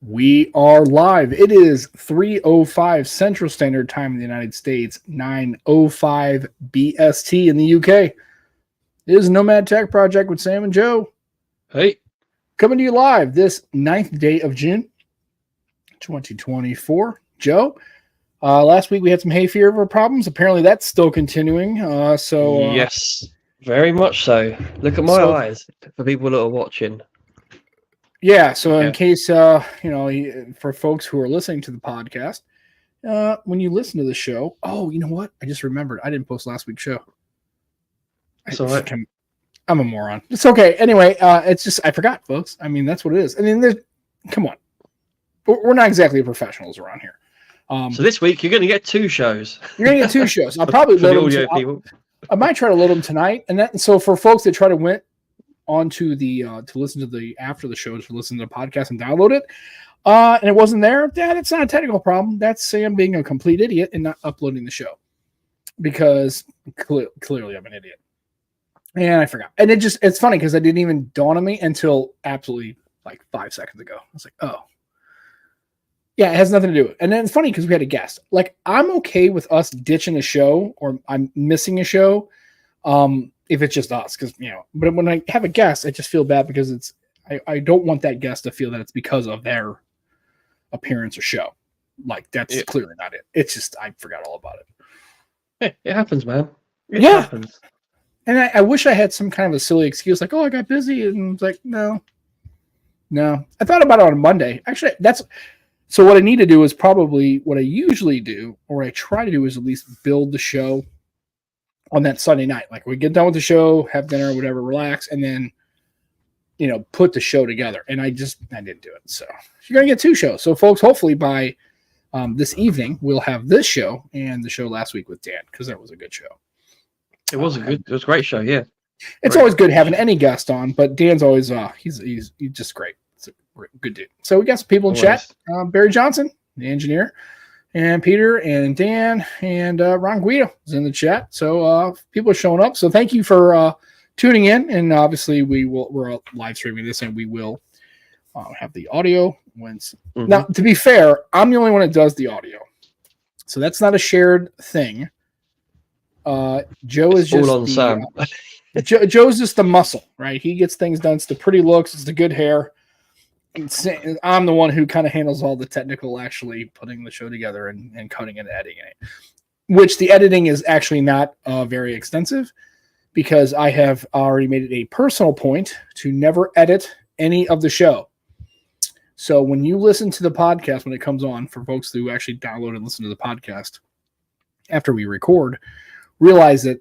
We are live. It is 3:05 Central Standard Time in the United States, 9:05 BST in the UK. It is Nomad Tech Project with Sam and Joe. Hey. Coming to you live this 9th day of June, 2024. Joe, last week we had some hay fever problems. Apparently that's still continuing. Yes, very much so. Look at my eyes for people that are watching. Yeah, so in case, for folks who are listening to the podcast, when you listen to the show, you know what? I just remembered. I didn't post last week's show. It's all right. I'm a moron. It's okay. Anyway, it's just, I forgot, folks. I mean, that's what it is. I mean, come on. We're not exactly professionals around here. So this week, you're going to get two shows. You're going to get two shows. I'll probably load the audio people. I might try to load them tonight. So for folks that try to win onto the to listen to the after the show to listen to the podcast and download it and it wasn't there, it's not a technical problem. That's Sam being a complete idiot and not uploading the show, because clearly I'm an idiot and I forgot. And it's funny because it didn't even dawn on me until absolutely like 5 seconds ago. I was like, oh yeah, it has nothing to do with it. And then it's funny because we had a guest. Like, I'm okay with us ditching a show or I'm missing a show if it's just us, because but when I have a guest, I just feel bad because I don't want that guest to feel that it's because of their appearance or show. Like, that's clearly not it. It's just I forgot all about it. Hey, it happens, man. It yeah happens. And I wish I had some kind of a silly excuse, like, I got busy, and it's like, no. I thought about it on Monday. Actually, so what I need to do is probably what I usually do, or what I try to do, is at least build the show on that Sunday night. Like, we get done with the show, have dinner, whatever, relax, and then, put the show together. And I didn't do it. So you're going to get two shows. So folks, hopefully by this evening, we'll have this show and the show last week with Dan, because that was a good show. It was a great show. Yeah. It's always good having any guest on, but Dan's always, he's just great. It's a good dude. So we got some people in chat. Barry Johnson, the engineer, and Peter and Dan and Ron Guido is in the chat. So people are showing up. So thank you for tuning in. And obviously we're live streaming this, and we will have the audio. Now, to be fair, I'm the only one that does the audio. So that's not a shared thing. Joe is just all on Sam. Joe's just the muscle, right? He gets things done. It's the pretty looks. It's the good hair. I'm the one who kind of handles all the technical, actually putting the show together and cutting and editing it, which the editing is actually not very extensive, because I have already made it a personal point to never edit any of the show. So when you listen to the podcast, when it comes on, for folks who actually download and listen to the podcast after we record, realize that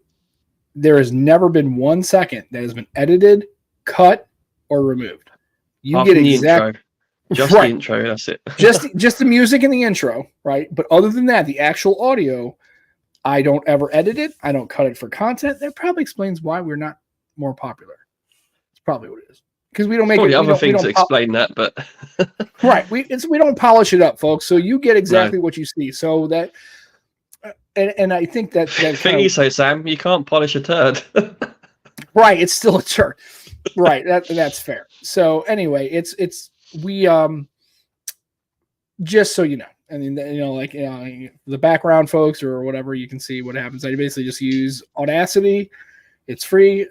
there has never been 1 second that has been edited, cut, or removed. You get exactly just the intro. That's it. just the music and the intro, right? But other than that, the actual audio, I don't ever edit it. I don't cut it for content. That probably explains why we're not more popular. It's probably what it is, because we don't make it. Other things to explain that, but right, we don't polish it up, folks. So you get exactly what you see. So that, and I think that thing you say, Sam, you can't polish a turd. Right, it's still a turd. Right, that's fair. So anyway, we just so you know, I mean, the background folks or whatever, you can see what happens. I basically just use Audacity. It's free.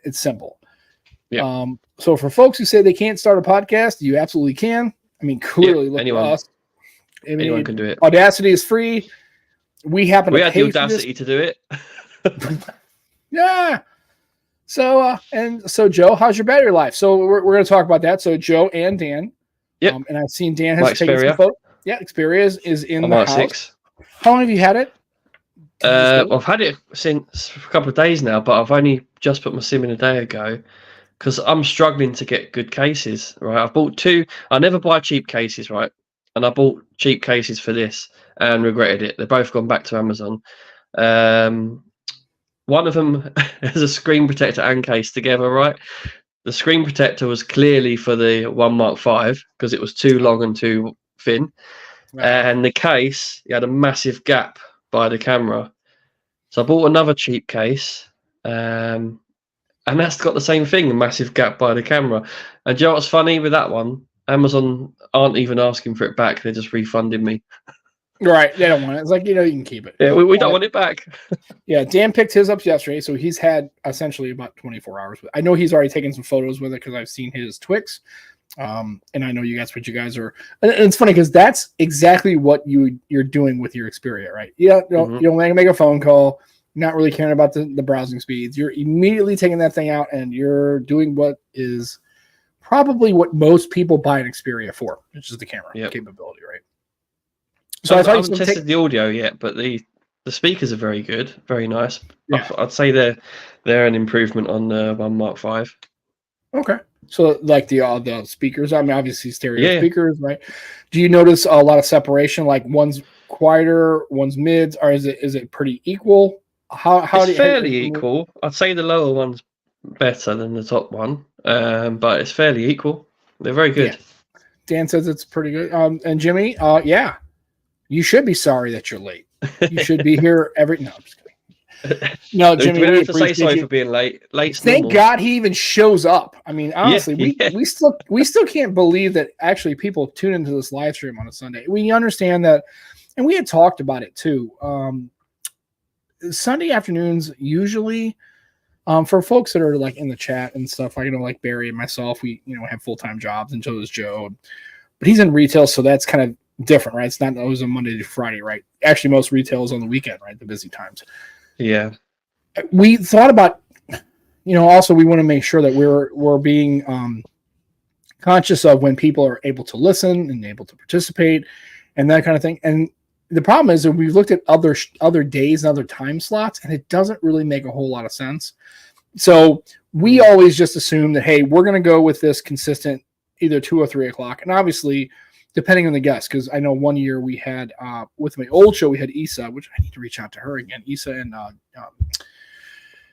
It's simple. Yeah. So for folks who say they can't start a podcast, you absolutely can. I mean, clearly, look at us. Anyone can do it. Audacity is free. We had the audacity to do it. Yeah. So Joe, how's your battery life? So we're going to talk about that. So Joe and Dan. Yep. And I've seen Dan has taken some photos. Yeah, Xperia is in the house. 6. How long have you had it? I've had it since a couple of days now, but I've only just put my SIM in a day ago, because I'm struggling to get good cases. Right, I've bought 2. I never buy cheap cases, right? And I bought cheap cases for this and regretted it. They've both gone back to Amazon. One of them has a screen protector and case together, right? The screen protector was clearly for the 1 Mark V, because it was too long and too thin. Right. And the case, you had a massive gap by the camera. So I bought another cheap case, and that's got the same thing, a massive gap by the camera. And do you know what's funny with that one? Amazon aren't even asking for it back. They're just refunding me. Right. They don't want it. It's like, you can keep it. Yeah, we don't want it back. Yeah, Dan picked his up yesterday, so he's had essentially about 24 hours. I know he's already taken some photos with it because I've seen his Twix. And I know what you guys are. And it's funny because that's exactly what you're doing with your Xperia, right? You don't make a phone call. You're not really caring about the browsing speeds. You're immediately taking that thing out and you're doing what is probably what most people buy an Xperia for, which is the camera capability, right? So I haven't tested the audio yet, but the speakers are very good, very nice. Yeah. I'd say they're an improvement on the 1 Mark V. Okay. So like the speakers, I mean, obviously stereo speakers, right? Do you notice a lot of separation? Like one's quieter, one's mids, or is it pretty equal? It's fairly equal. I'd say the lower one's better than the top one, but it's fairly equal. They're very good. Yeah. Dan says it's pretty good. And Jimmy, yeah, you should be sorry that you're late. You should be here every. No, I'm just kidding. No, Jimmy, we don't have to say sorry for being late. Thank God he even shows up. I mean, honestly, we still can't believe that actually people tune into this live stream on a Sunday. We understand that, and we had talked about it too. Sunday afternoons usually, for folks that are like in the chat and stuff, like Barry and myself, we have full-time jobs, and so does Joe, but he's in retail, so that's kind of different, right? It's not always a Monday to Friday, right? Actually, most retail is on the weekend, right? The busy times. Yeah. We thought about, also we want to make sure that we're being conscious of when people are able to listen and able to participate and that kind of thing. And the problem is that we've looked at other days and other time slots, and it doesn't really make a whole lot of sense. So we always just assume that, hey, we're going to go with this consistent either 2 or 3 o'clock. And obviously, depending on the guest, because I know one year we had, with my old show, we had Isa, which I need to reach out to her again, Isa and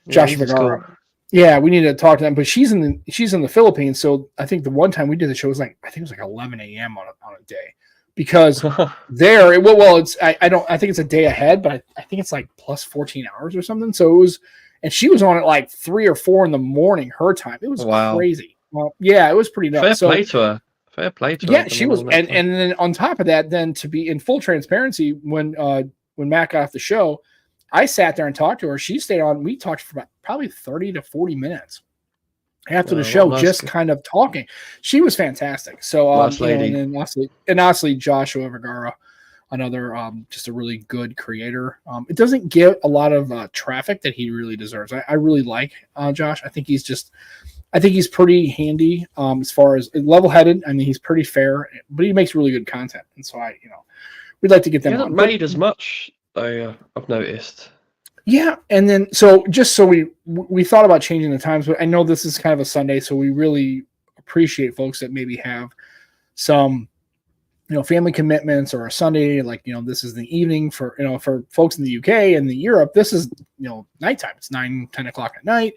Josh Vergara. Cool. Yeah, we need to talk to them, but she's in the Philippines. So I think the one time we did the show was I think it was 11 a.m. on a day, because there, I think it's a day ahead, but I think it's plus 14 hours or something. So it was, and she was on at 3 or 4 in the morning, her time. It was crazy. Well, yeah, it was pretty nuts. Fair play to her. Fair play to her. Yeah, she was, and then on top of that, then to be in full transparency, when Matt got off the show, I sat there and talked to her. She stayed on. We talked for about probably 30 to 40 minutes after the show, just kind of talking. She was fantastic. So, nice lady. And honestly, Joshua Vergara, another just a really good creator. It doesn't get a lot of traffic that he really deserves. I really like Josh. I think he's pretty handy as far as level-headed. I mean, he's pretty fair, but he makes really good content. And so we'd like to get them. He hasn't made as much, though, I've noticed. Yeah, and then we thought about changing the times, but I know this is kind of a Sunday, so we really appreciate folks that maybe have some, family commitments, or a Sunday, this is the evening for folks in the UK and the Europe. This is nighttime. It's 9-10 o'clock at night.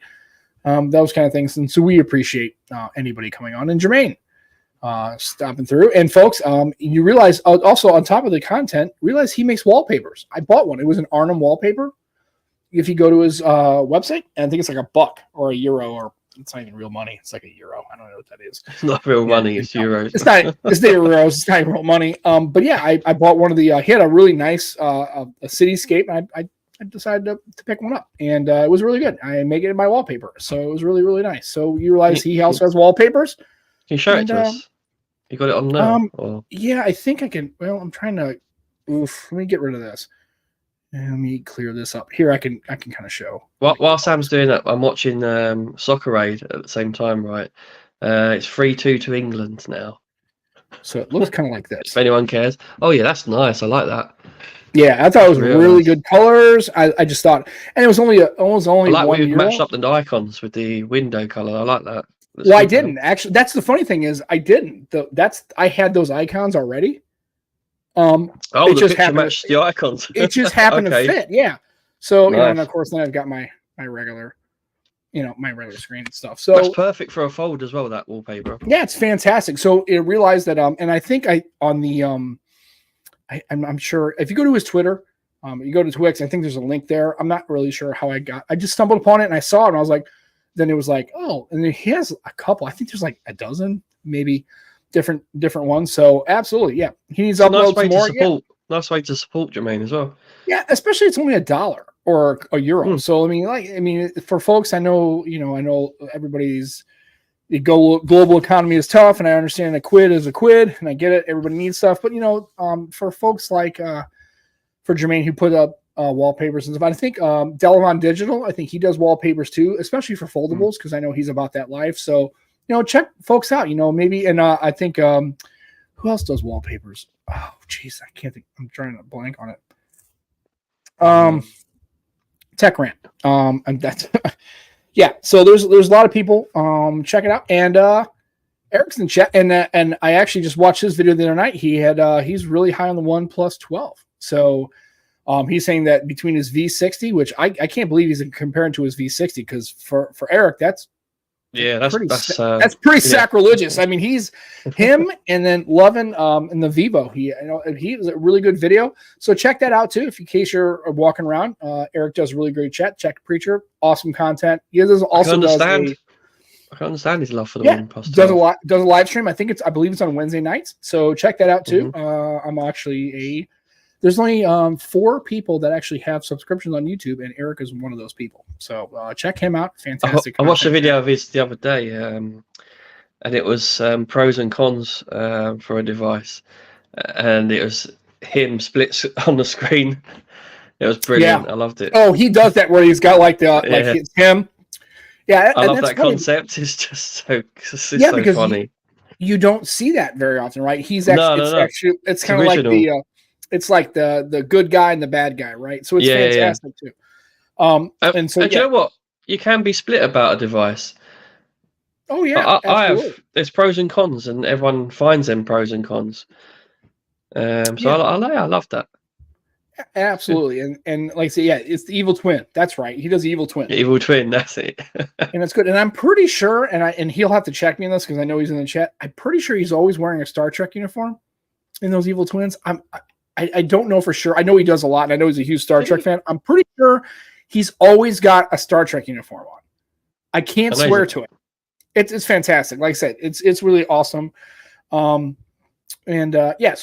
Those kind of things. And so we appreciate anybody coming on. And Jermaine stopping through. And folks, you realize also on top of the content, realize he makes wallpapers. I bought one. It was an Arnhem wallpaper. If you go to his website, and I think it's $1 or €1, or it's not even real money. It's €1. I don't know what that is. It's not real money. It's euros. It's not euros. It's not real money. But yeah, I bought one of the, he had a really nice a cityscape. And I decided to pick one up, and it was really good. I make it in my wallpaper, so it was really, really nice. So you realize he also has wallpapers. Can you show it to us? You got it on now? Yeah, I think I can. Well, I'm trying to. Let me get rid of this. And let me clear this up. Here, I can kind of show. While Sam's doing that, I'm watching Soccer Aid at the same time, right? It's 3-2 to England now. So it looks kind of like this. If anyone cares. Oh yeah, that's nice. I like that. Yeah, I thought it was really good colors. I just thought, and it was only I like we've matched up the icons with the window color. I like that. Well, I didn't actually. That's the funny thing is I didn't. I had those icons already. It just happened to match the icons. It just happened to fit. Yeah. So nice. And of course then I've got my regular, my regular screen and stuff. So that's perfect for a fold as well. That wallpaper. Yeah, it's fantastic. So it realized that and I think I'm sure if you go to his Twitter, you go to Twix, I think there's a link there. I'm not really sure how I just stumbled upon it and I saw it and I was like, then it was like, oh, and then he has a couple. I think there's a dozen maybe different ones. So absolutely, yeah, he needs It's to a nice upload way some to more. support. Nice way to support Jermaine as well. Yeah, especially it's only $1 or a euro. So I mean, for folks, I know everybody's the global economy is tough, and I understand a quid is a quid, and I get it. Everybody needs stuff, but for folks like for Jermaine who put up wallpapers and stuff, I think Delavon Digital, I think he does wallpapers too, especially for foldables because I know he's about that life. So check folks out. Maybe and I think who else does wallpapers? Oh, geez, I can't think. I'm trying to blank on it. Tech Rant. And that's yeah. So there's a lot of people. Check it out. And Eric's in chat, and I actually just watched his video the other night. He's really high on the OnePlus 12. So he's saying that between his V60, which I can't believe he's comparing to his V60 because for Eric that's pretty sacrilegious. I mean, he's him and then Lovin in the Vivo. He was a really good video. So check that out too. If in case you're walking around, Eric does a really great chat. Check Preacher, awesome content. He also I can understand his love for the OnePlus 12. Does a live stream. I believe it's on Wednesday nights. So check that out too. I'm actually there's only 4 people that actually have subscriptions on YouTube, and Eric is one of those people. So check him out. Fantastic. I watched a video of his the other day, and it was pros and cons for a device, and it was him splits on the screen. It was brilliant. Yeah. I loved it. Oh, he does that where he's got like it's him. Yeah, I love that concept. It's just so funny. You don't see that very often, right? He's actually it's kind of like it's like the good guy and the bad guy, right? So it's fantastic too. And so you know what? You can be split about a device. Oh yeah, there's pros and cons, and everyone finds them pros and cons. I love that. Absolutely, and like I say, yeah, it's the evil twin. That's right. He does the evil twin. Evil twin. That's it. And it's good. And I'm pretty sure, and he'll have to check me on this because I know he's in the chat. I'm pretty sure he's always wearing a Star Trek uniform in those evil twins. I don't know for sure. I know he does a lot, and I know he's a huge Star Trek fan. I'm pretty sure he's always got a Star Trek uniform on. I can't swear to it. It's fantastic. Like I said, it's really awesome. So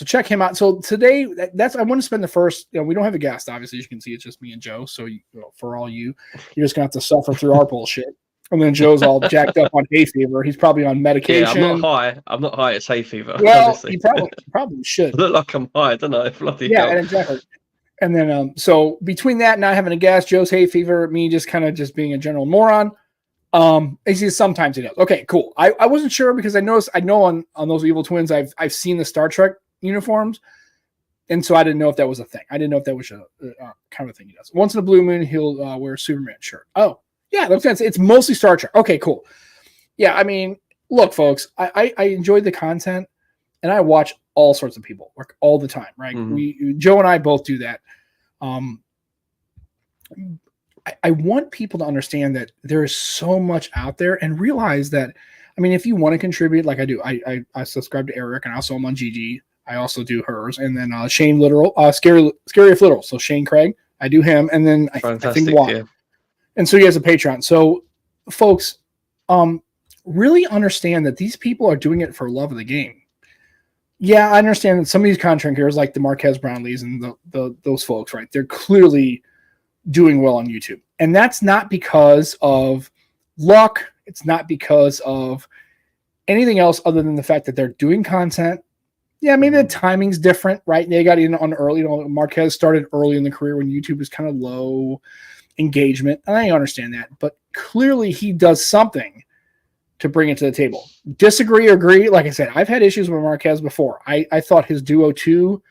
check him out. So today, I want to spend the first. We don't have a guest, obviously. As you can see, it's just me and Joe. So for all you're just gonna have to suffer through our bullshit. And then Joe's all jacked up on hay fever. He's probably on medication. Yeah, I'm not high. It's hay fever. Well, honestly. He probably should. I look like I'm high, don't I? Exactly. And then so between that and not having a gas, Joe's hay fever, me just kind of just being a general moron. Sometimes he does. Okay, cool. I wasn't sure because I know on those evil twins I've seen the Star Trek uniforms, and so I didn't know if that was a thing. I didn't know if that was a kind of a thing he does. Once in a blue moon, he'll wear a Superman shirt. Oh. Yeah, that makes sense. It's mostly Star Trek. Okay, cool. Yeah, I mean, look, folks, I enjoyed the content, and I watch all sorts of people like all the time, right? Joe and I both do that. I want people to understand that there is so much out there and realize that, I mean, if you want to contribute, like I do, I subscribe to Eric, and also I'm on GG. I also do hers, and then Shane Literal, Scary if Literal. So Shane Craig, I do him, and then I think Juan. Yeah. And so he has a Patreon. So, folks, really understand that these people are doing it for love of the game. Yeah, I understand that some of these content creators, like the Marquez Brownlees and those folks, right? They're clearly doing well on YouTube, and that's not because of luck. It's not because of anything else other than the fact that they're doing content. Yeah, maybe the timing's different, right? They got in on early. Marquez started early in the career when YouTube was kind of low engagement, and I understand that, but clearly he does something to bring it to the table. Disagree or agree? Like I said, I've had issues with Marquez before. I thought his Duo 2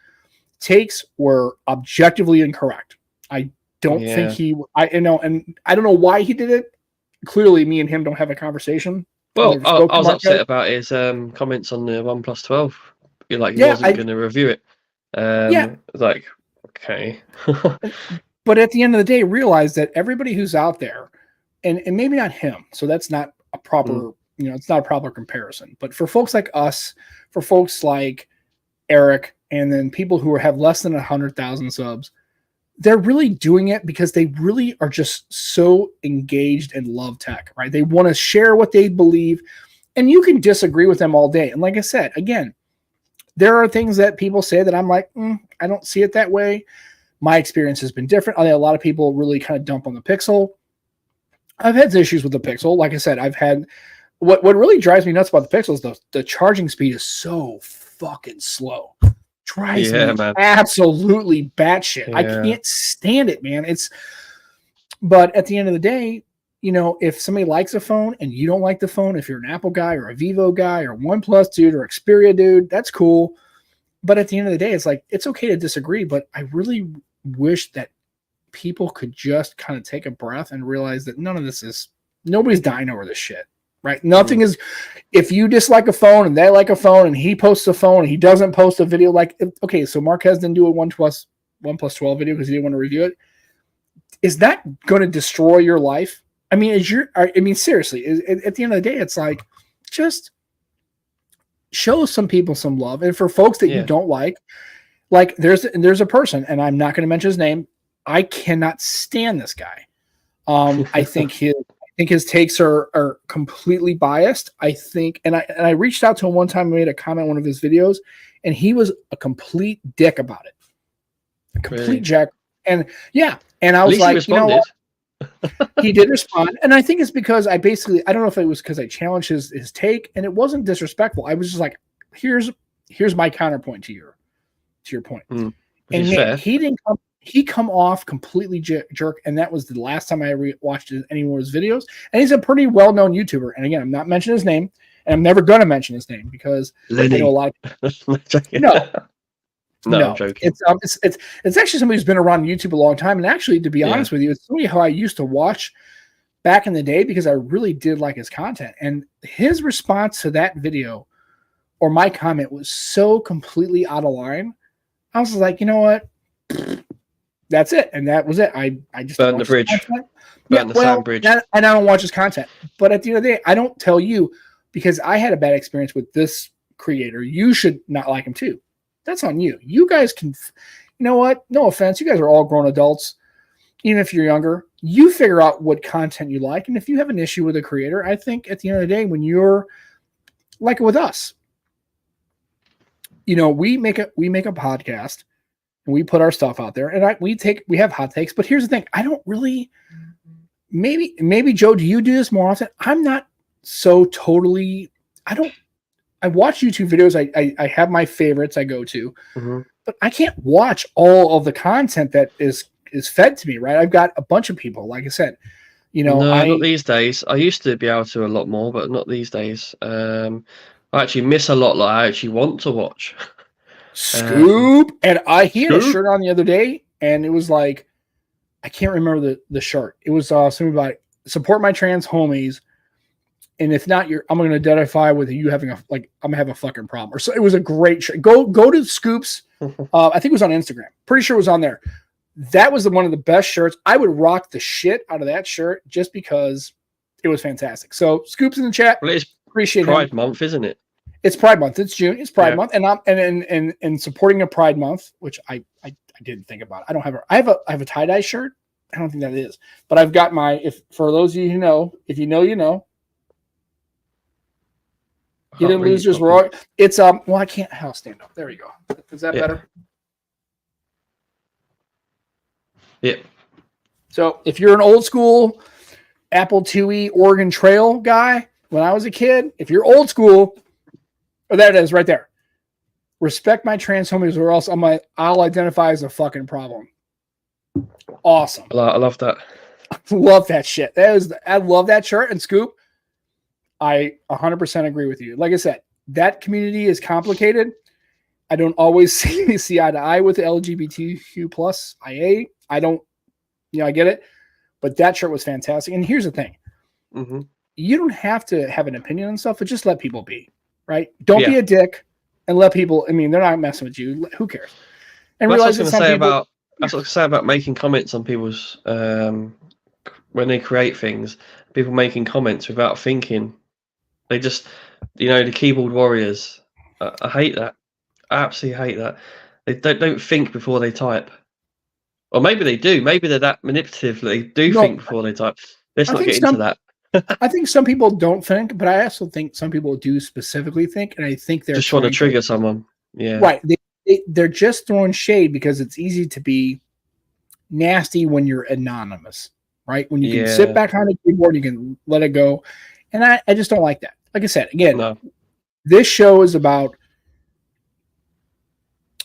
takes were objectively incorrect. I don't think and I don't know why he did it. Clearly, me and him don't have a conversation. Well, I was upset about his comments on the OnePlus 12. He wasn't going to review it. Like, okay. But at the end of the day, realize that everybody who's out there, and maybe not him, so that's not a proper, it's not a proper comparison. But for folks like us, for folks like Eric, and then people who have less than 100,000 subs, they're really doing it because they really are just so engaged and love tech, right? They want to share what they believe. And you can disagree with them all day. And like I said, again, there are things that people say that I'm like, I don't see it that way. My experience has been different. I think a lot of people really kind of dump on the Pixel. I've had issues with the Pixel. Like I said, I've had what really drives me nuts about the Pixel is the charging speed is so fucking slow. Drives me absolutely batshit. Yeah. I can't stand it, man. But at the end of the day, you know, if somebody likes a phone and you don't like the phone, if you're an Apple guy or a Vivo guy or OnePlus dude or Xperia dude, that's cool. But at the end of the day, it's like, it's okay to disagree, but I really wish that people could just kind of take a breath and realize that nobody's dying over this shit, right? Nothing is, if you dislike a phone and they like a phone and he posts a phone and he doesn't post a video, like, okay, so Marquez didn't do a OnePlus 12 video because he didn't want to review it. Is that going to destroy your life? I mean, seriously, at the end of the day, it's like, just show some people some love. And for folks that you don't like there's a person, and I'm not going to mention his name. I cannot stand this guy. I think his takes are completely biased. I think, and I reached out to him one time and made a comment on one of his videos, and he was a complete dick about it. A complete jack. And and I was like, you know what? He did respond, and I think it's because I don't know if it was because I challenged his take, and it wasn't disrespectful. I was just like, here's my counterpoint to your point. And man, he come off completely jerk, and that was the last time I watched any more of his videos. And he's a pretty well-known YouTuber. And again, I'm not mentioning his name, and I'm never gonna mention his name because I know a lot of No, I'm joking. It's actually somebody who's been around YouTube a long time. And actually, to be honest with you, it's somebody who I used to watch back in the day because I really did like his content. And his response to that video or my comment was so completely out of line. I was like, you know what? That's it. And that was it. I just burned the bridge. Burn the sound bridge. And I don't watch his content. But at the end of the day, I don't tell you because I had a bad experience with this creator. You should not like him too. That's on you. You guys can, you know what? No offense. You guys are all grown adults. Even if you're younger, you figure out what content you like. And if you have an issue with a creator, I think at the end of the day, when you're like with us, you know, we make a podcast and we put our stuff out there and we have hot takes, but here's the thing. I don't really, maybe Joe, do you do this more often? I'm not so totally, I watch YouTube videos. I have my favorites I go to, but I can't watch all of the content that is fed to me, right? I've got a bunch of people, like I said, you know. No, not these days. I used to be able to a lot more, but not these days. I actually miss a lot that I actually want to watch. Scoop, and he had a shirt on the other day, and it was like, I can't remember the shirt. It was something about support my trans homies. And if not, I'm going to identify with you having I'm going to have a fucking problem. Or so it was a great shirt. Go to Scoops. I think it was on Instagram. Pretty sure it was on there. That was one of the best shirts. I would rock the shit out of that shirt just because it was fantastic. So Scoops in the chat. Well, it's appreciate Pride Month, isn't it? It's Pride Month. It's June. It's Pride Month, and I'm and supporting a Pride Month, which I didn't think about. I don't have I have a tie-dye shirt. I don't think that is, but I've got for those of you who know, if you know, you know. He didn't lose his roar. It's well, I can't stand up. There you go. Is that better? Yeah. So if you're an old school Apple IIe Oregon Trail guy, when I was a kid, if you're old school, there it is right there. Respect my trans homies, or else I'll identify as a fucking problem. Awesome. I love that. I love that shit. I love that shirt. And Scoop, I 100% agree with you. Like I said, that community is complicated. I don't always see eye to eye with the LGBTQ plus IA. I don't, I get it. But that shirt was fantastic. And here's the thing. You don't have to have an opinion on stuff, but just let people be, right? Don't be a dick and let people, they're not messing with you. Who cares? And realize that's what I was going to say about making comments on people's, when they create things, people making comments without thinking. They just, the keyboard warriors. I hate that. I absolutely hate that. They don't think before they type. Or maybe they do. Maybe they're that manipulative. They do think before they type. Let's not get into that. I think some people don't think, but I also think some people do specifically think, and I think they're just want to trigger someone. Yeah. Right. They're just throwing shade because it's easy to be nasty when you're anonymous, right? When you can sit back on the keyboard, you can let it go. And I just don't like that. Like I said, again, this show is about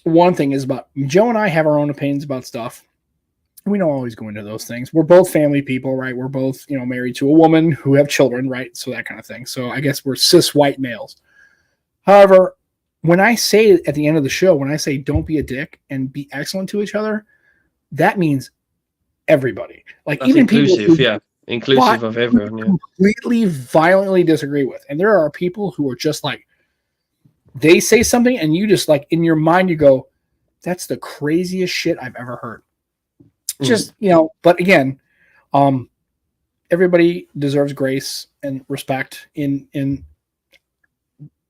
one thing is about Joe and I have our own opinions about stuff. We don't always go into those things. We're both family people, right? We're both, married to a woman who have children, right? So that kind of thing. So I guess we're cis white males. However, when I say at the end of the show, when I say don't be a dick and be excellent to each other, that means everybody. Like that's even inclusive, people who inclusive of everyone. Completely violently disagree with. And there are people who are just like, they say something and you just like in your mind, you go, that's the craziest shit I've ever heard. Just, but again, everybody deserves grace and respect in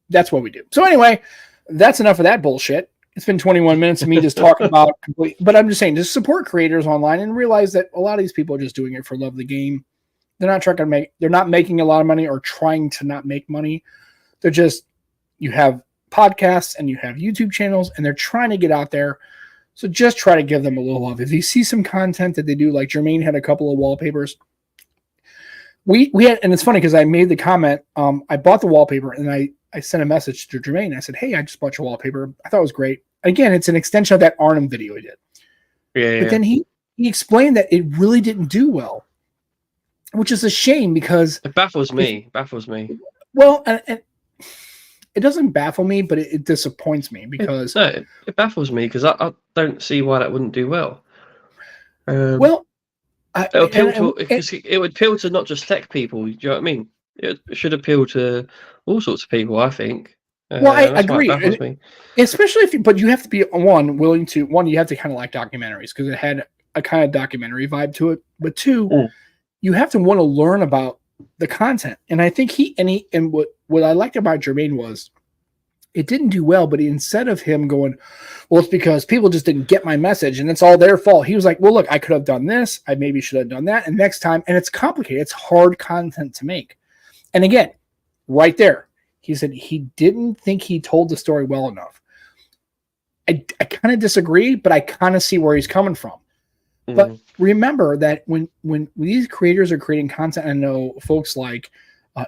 that's what we do. So anyway, that's enough of that bullshit. It's been 21 minutes of me just talking about but I'm just saying, just support creators online and realize that a lot of these people are just doing it for love of the game. They're not trying to they're not making a lot of money or trying to not make money. They're just, you have podcasts and you have YouTube channels and they're trying to get out there. So just try to give them a little love. If you see some content that they do, like Jermaine had a couple of wallpapers. We had, and it's funny because I made the comment, I bought the wallpaper and I sent a message to Jermaine. I said, hey, I just bought your wallpaper. I thought it was great. Again, it's an extension of that Arnhem video he did. But then he explained that it really didn't do well, which is a shame because it baffles me. Well, and it doesn't baffle me, but it disappoints me because it baffles me because I don't see why that wouldn't do well. It would appeal to not just tech people. Do you know what I mean? It should appeal to all sorts of people, I think. Well, I agree, especially but you have to be willing to you have to kind of like documentaries because it had a kind of documentary vibe to it. But two, you have to want to learn about the content. And I think what I liked about Jermaine was it didn't do well, but instead of him going, well, it's because people just didn't get my message and it's all their fault. He was like, well, look, I could have done this. I maybe should have done that. And next time, and it's complicated. It's hard content to make. And again, right there, he said he didn't think he told the story well enough. I kind of disagree, but I kind of see where he's coming from. But remember that when these creators are creating content, I know folks like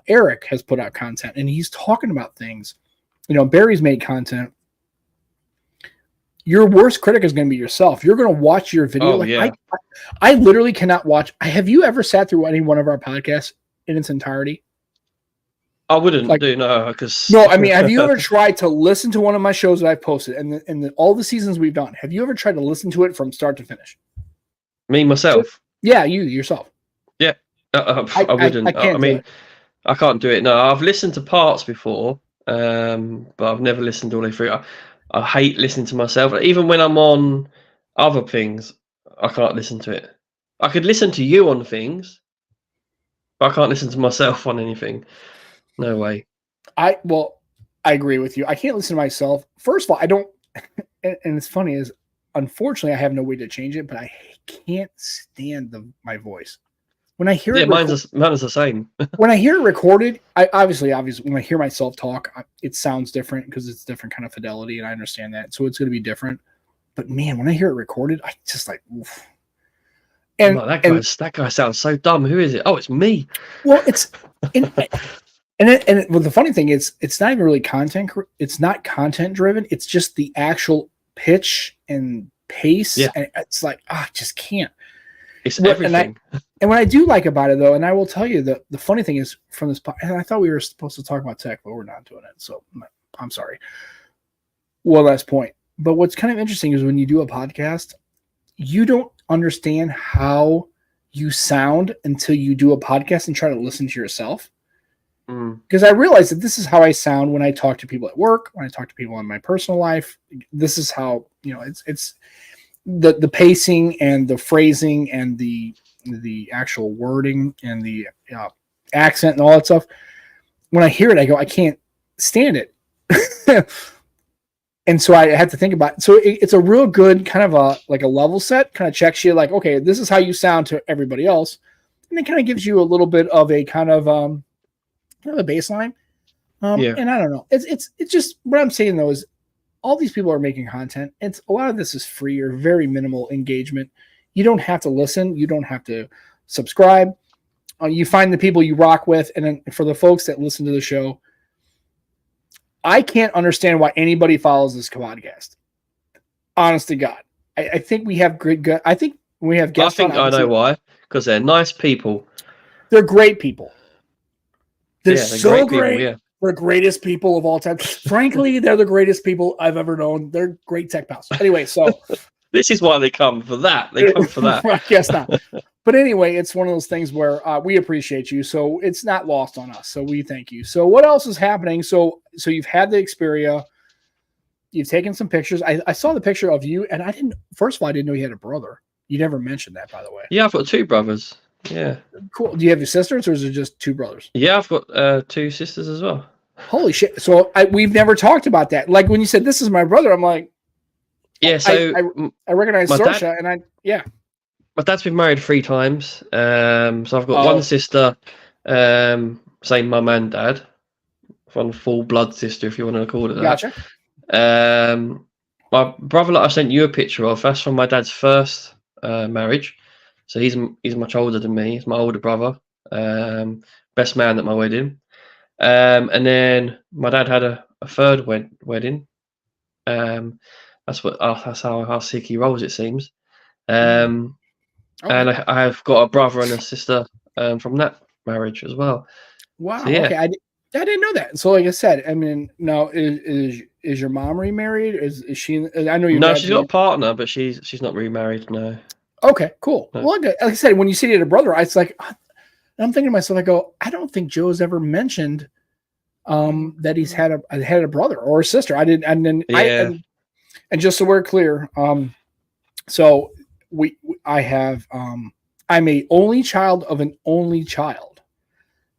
Eric has put out content and he's talking about things. Barry's made content. Your worst critic is going to be yourself. You're going to watch your video. I literally cannot watch. Have you ever sat through any one of our podcasts in its entirety? I wouldn't do because no. I mean, have you ever tried to listen to one of my shows that I've posted and all the seasons we've done? Have you ever tried to listen to it from start to finish? Me myself? Yeah, you yourself. Yeah, I wouldn't. I can't do it. No, I've listened to parts before, but I've never listened all the way through. I hate listening to myself. Even when I'm on other things, I can't listen to it. I could listen to you on things, but I can't listen to myself on anything. No way. I agree with you. I can't listen to myself. First of all, I don't, and it's funny is, unfortunately, I have no way to change it, but I can't stand my voice. When I hear it, mine's the same. When I hear it recorded, I obviously, when I hear myself talk, it sounds different because it's different kind of fidelity, and I understand that, so it's going to be different. But man, when I hear it recorded, I just like, oof. And that guy sounds so dumb. Who is it? Oh, it's me. Well, it's. Well, the funny thing is, it's not even really content. It's not content driven. It's just the actual pitch and pace. Yeah. And it's like, I just can't. It's everything. And what I do like about it, though, and I will tell you that the funny thing is from this, and I thought we were supposed to talk about tech, but we're not doing it. So I'm sorry. One last point. But what's kind of interesting is when you do a podcast, you don't understand how you sound until you do a podcast and try to listen to yourself. Because I realize that this is how I sound when I talk to people at work, when I talk to people in my personal life. This is how, it's the pacing and the phrasing and the actual wording and the accent and all that stuff. When I hear it, I go, I can't stand it. And so I had to think about it. So it's a real good kind of a level set, kind of checks you like, okay, this is how you sound to everybody else. and it kind of gives you a little bit of a kind of a baseline. And I don't know. It's just what I'm saying though is all these people are making content. It's a lot of this is free or very minimal engagement. You don't have to listen. You don't have to subscribe. You find the people you rock with, and then for the folks that listen to the show, I can't understand why anybody follows this podcast. Honest to God, I think we have great. I think we have guests. I know why. Because they're nice people. They're great people. They're so great. People, yeah. They're the greatest people of all time. Frankly, they're the greatest people I've ever known. They're great tech pals. Anyway, so this is why they come for that. They come for that. I guess not. But anyway, it's one of those things where we appreciate you, so it's not lost on us. So we thank you. So what else is happening? So you've had the Xperia. You've taken some pictures. I saw the picture of you, and I didn't know you had a brother. You never mentioned that, by the way. Yeah, I've got 2 brothers. Yeah. Cool. Do you have your sisters, or is it just 2 brothers? Yeah, I've got 2 sisters as well. Holy shit. So we've never talked about that. Like when you said, this is my brother, I'm like, yeah, so I recognize Saoirse, and my dad's been married 3 times. So I've got one sister, same mum and dad. One full blood sister, if you want to call it that. Gotcha. My brother that I sent you a picture of, that's from my dad's first marriage. So he's much older than me. He's my older brother. Best man at my wedding. And then my dad had a third wedding. That's how sick he rolls, it seems. And I have got a brother and a sister from that marriage as well. Wow. So, yeah. Okay. I didn't know that. So like I said, I mean, now is your mom remarried? Is she? I know you. No, she's got a partner, but she's not remarried. No. Okay. Cool. No. Well, like I said, when you said you had a brother, it's like I'm thinking to myself. I go, I don't think Joe's ever mentioned that he's had a brother or a sister. I didn't. And then and just so we're clear, so I have I'm a only child of an only child.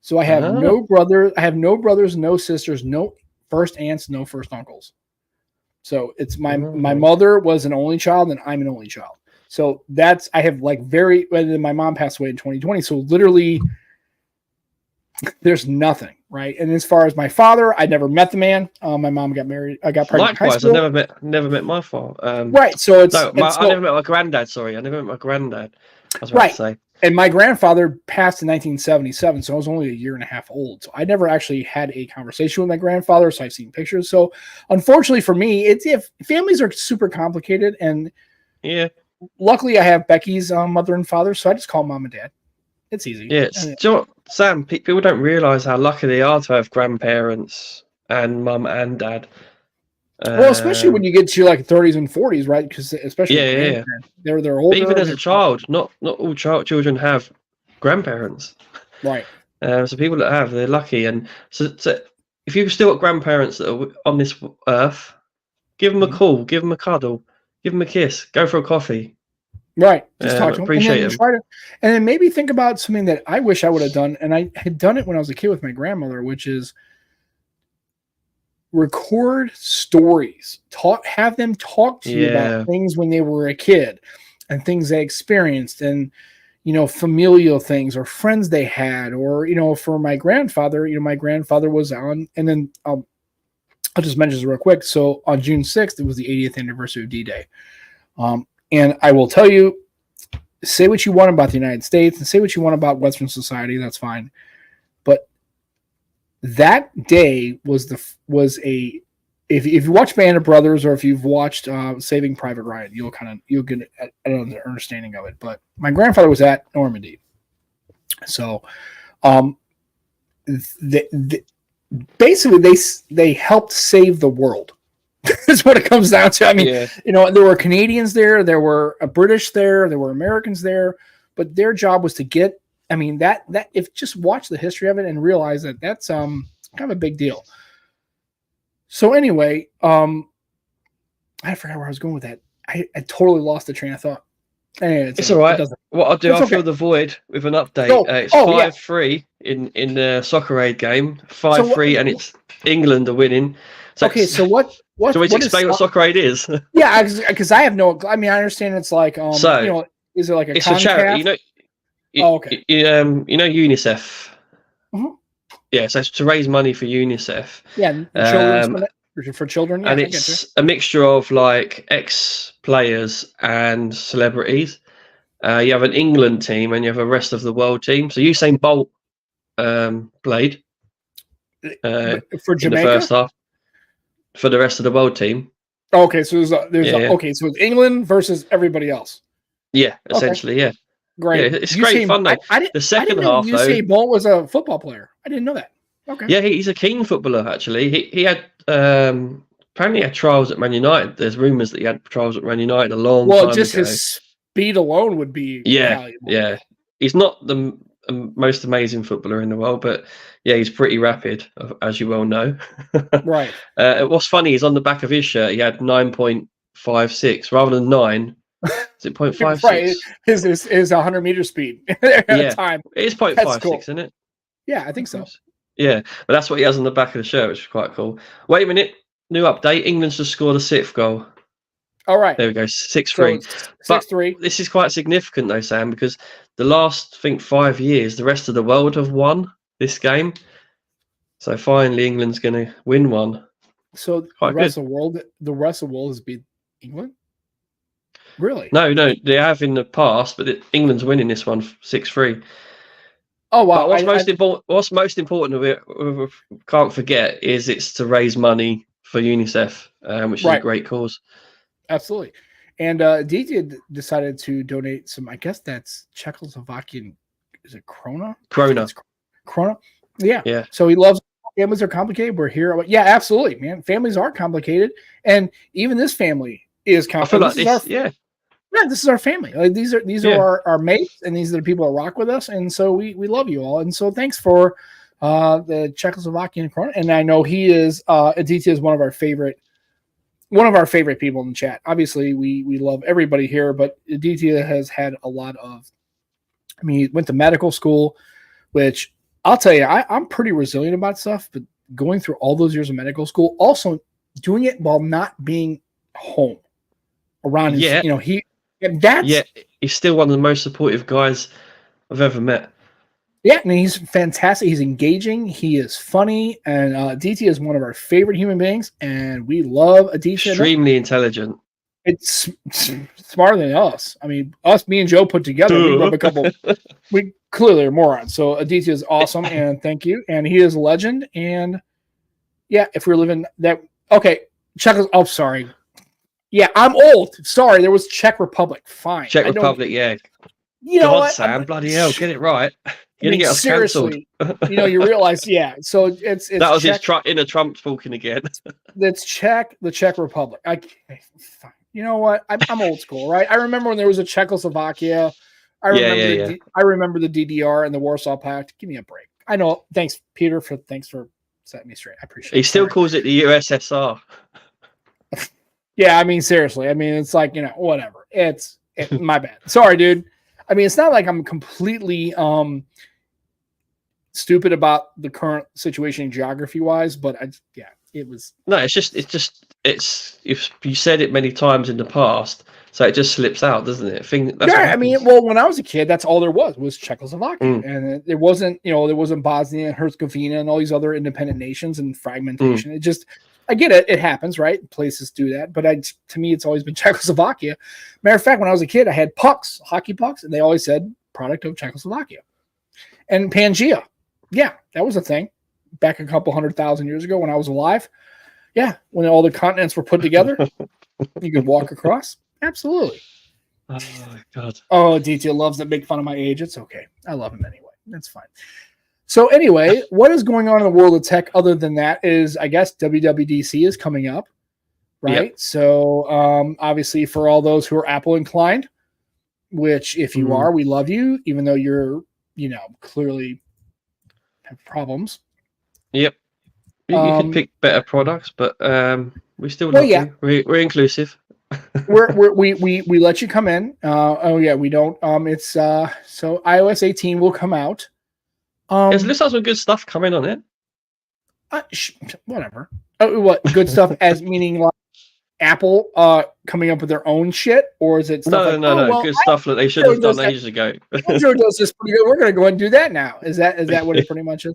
So I have no brother. I have no brothers, no sisters, no first aunts, no first uncles. So it's my mother was an only child, and I'm an only child. So I have like my mom passed away in 2020. So literally, there's nothing, right? And as far as my father, I never met the man. My mom got married. I got pregnant. Likewise, I never met my father. Right. So it's I never met my granddad. Sorry, I never met my granddad. I was about to say. And my grandfather passed in 1977, so I was only a year and a half old. So I never actually had a conversation with my grandfather, so I've seen pictures. So unfortunately for me, if families are super complicated, and luckily I have Becky's mother and father, so I just call mom and dad. It's easy. Yeah, Sam, people don't realize how lucky they are to have grandparents and mum and dad. Well, especially when you get to like 30s and 40s, right? Because especially they're older. Even as a child, not all children have grandparents, right? So people that have, they're lucky. And so if you've still got grandparents that are on this earth, give them a call, give them a cuddle, give them a kiss, go for a coffee. Right. Just talk to them. Appreciate them. And then maybe think about something that I wish I would have done, and I had done it when I was a kid with my grandmother, which is record stories. Have them talk to you about things when they were a kid and things they experienced, and familial things or friends they had, or for my grandfather, my grandfather was on, and then I'll just mention this real quick. So on June 6th, it was the 80th anniversary of D-Day. And I will tell you, say what you want about the United States and say what you want about Western society, that's fine. But that day if you watch Band of Brothers, or if you've watched Saving Private Ryan, you'll get an understanding of it. But my grandfather was at Normandy, so basically they helped save the world. That's what it comes down to. I mean, there were Canadians there were British there were Americans there, but their job was to get. I mean, that if just watch the history of it and realize that that's kind of a big deal. So anyway, I forgot where I was going with that. I totally lost the train of thought. Anyway, it's all right. What I'll do, I'll fill the void with an update. It's 5-3 in the Soccer Aid game. 5-3, and it's England are winning. So so what? So we explain what Soccer Aid is. Yeah, because I have no. I mean, I understand it's like is it like a it's CONCACAF? a charity. Okay. You know UNICEF. Mhm. Yeah, so it's to raise money for UNICEF. Yeah, and children's for children. Yeah, And I get you. it's a mixture of like ex-players and celebrities. You have an England team and you have a rest of the world team. So Usain Bolt played But for in the first Jamaica. half for the rest of the world team. Okay, so Yeah. okay, so it's England versus everybody else. Yeah, Okay, essentially, yeah. Yeah, great. it's great fun though. The I second didn't know half though, Usain Bolt was a football player. I didn't know that. Okay. yeah, he's a keen footballer actually. He had apparently he had trials at Man United. There's rumours that he had trials at Man United a long Well, time just ago. his speed alone would be Yeah, valuable. yeah. He's not the most amazing footballer in the world, but yeah, he's pretty rapid, as you well know. Right. What's funny is on the back of his shirt, he had 9.56 rather than 9. Is it 0.56? Right. His 100-meter speed at Yeah, a time. it is 0.56, That's cool. isn't it? Yeah, I think so. Yeah, but that's what he has on the back of the shirt, which is quite cool. Wait a minute, new update. England's just scored a 6th goal. All right. There we go, 6-3. So 6-3. This is quite significant though, Sam, because the last, I think, 5 years, the rest of the world have won this game. So finally, England's going to win one. So Quite the rest of the world has beat England. Really? No, they have in the past, but England's winning this one 6-3. Oh wow! But what's most important we can't forget is it's to raise money for UNICEF, which is a great cause. Absolutely. And DJ decided to donate some. I guess that's Czechoslovakian. Is it krona? Krona. Yeah. Yeah. So he loves families are complicated. We're here. Yeah, absolutely, man. Families are complicated, and even this family is complicated. I feel like this this is our family. Like these are our mates, and these are the people that rock with us. And so we love you all. And so thanks for the Czechoslovakian krona. And I know he is Aditya is one of our favorite people in the chat. Obviously, we love everybody here, but Aditya has had a lot of. I mean, he went to medical school, which I'll tell you, I'm pretty resilient about stuff. But going through all those years of medical school, also doing it while not being home around his, he's still one of the most supportive guys I've ever met. Yeah, and he's fantastic. He's engaging. He is funny, and Aditya is one of our favorite human beings, and we love Aditya. Extremely intelligent. It's smarter than us. I mean, me and Joe put together, we rub a couple. We clearly are morons. So Aditya is awesome, and thank you. And he is a legend. And yeah, if we're living that, okay, sorry. Yeah, I'm old. Sorry, there was Czech Republic. Fine. Czech Republic, yeah. You know what? Sam, bloody hell, get it right. You're gonna get us cancelled. You realize, yeah. So it's that was Czech, his inner Trump talking again. That's the Czech Republic. You know what? I'm old school, right? I remember when there was a Czechoslovakia. I remember the DDR and the Warsaw Pact. Give me a break. I know. Thanks, Peter, thanks for setting me straight. I appreciate it. He still calls it the USSR. Yeah, I mean, seriously. I mean, it's like, whatever. It's my bad. Sorry, dude. I mean, it's not like I'm completely stupid about the current situation geography-wise, but it was. No, you said it many times in the past, so it just slips out, doesn't it? I mean, when I was a kid, that's all there was Czechoslovakia, and it wasn't, there wasn't Bosnia and Herzegovina and all these other independent nations and fragmentation. It just. I get it. It happens, right? Places do that. But to me, it's always been Czechoslovakia. Matter of fact, when I was a kid, I had pucks, hockey pucks, and they always said product of Czechoslovakia. And Pangea. Yeah, that was a thing back a couple 100,000 years ago when I was alive. Yeah, when all the continents were put together, you could walk across. Absolutely. Oh, my God. Oh, DJ loves to make fun of my age. It's okay. I love him anyway. That's fine. So anyway, what is going on in the world of tech other than that is, I guess, WWDC is coming up, right? Yep. So obviously for all those who are Apple inclined, which if you are, we love you, even though you're, clearly have problems. Yep. You can pick better products, but we still love you. We're inclusive. we let you come in. We don't. It's so iOS 18 will come out. It looks like some good stuff coming on it. Whatever. What good stuff? As meaning like Apple coming up with their own shit, or is it stuff No. well, Good stuff that they should have done ages ago. Joe does this pretty good. We're going to go ahead and do that now. Is that what it pretty much is?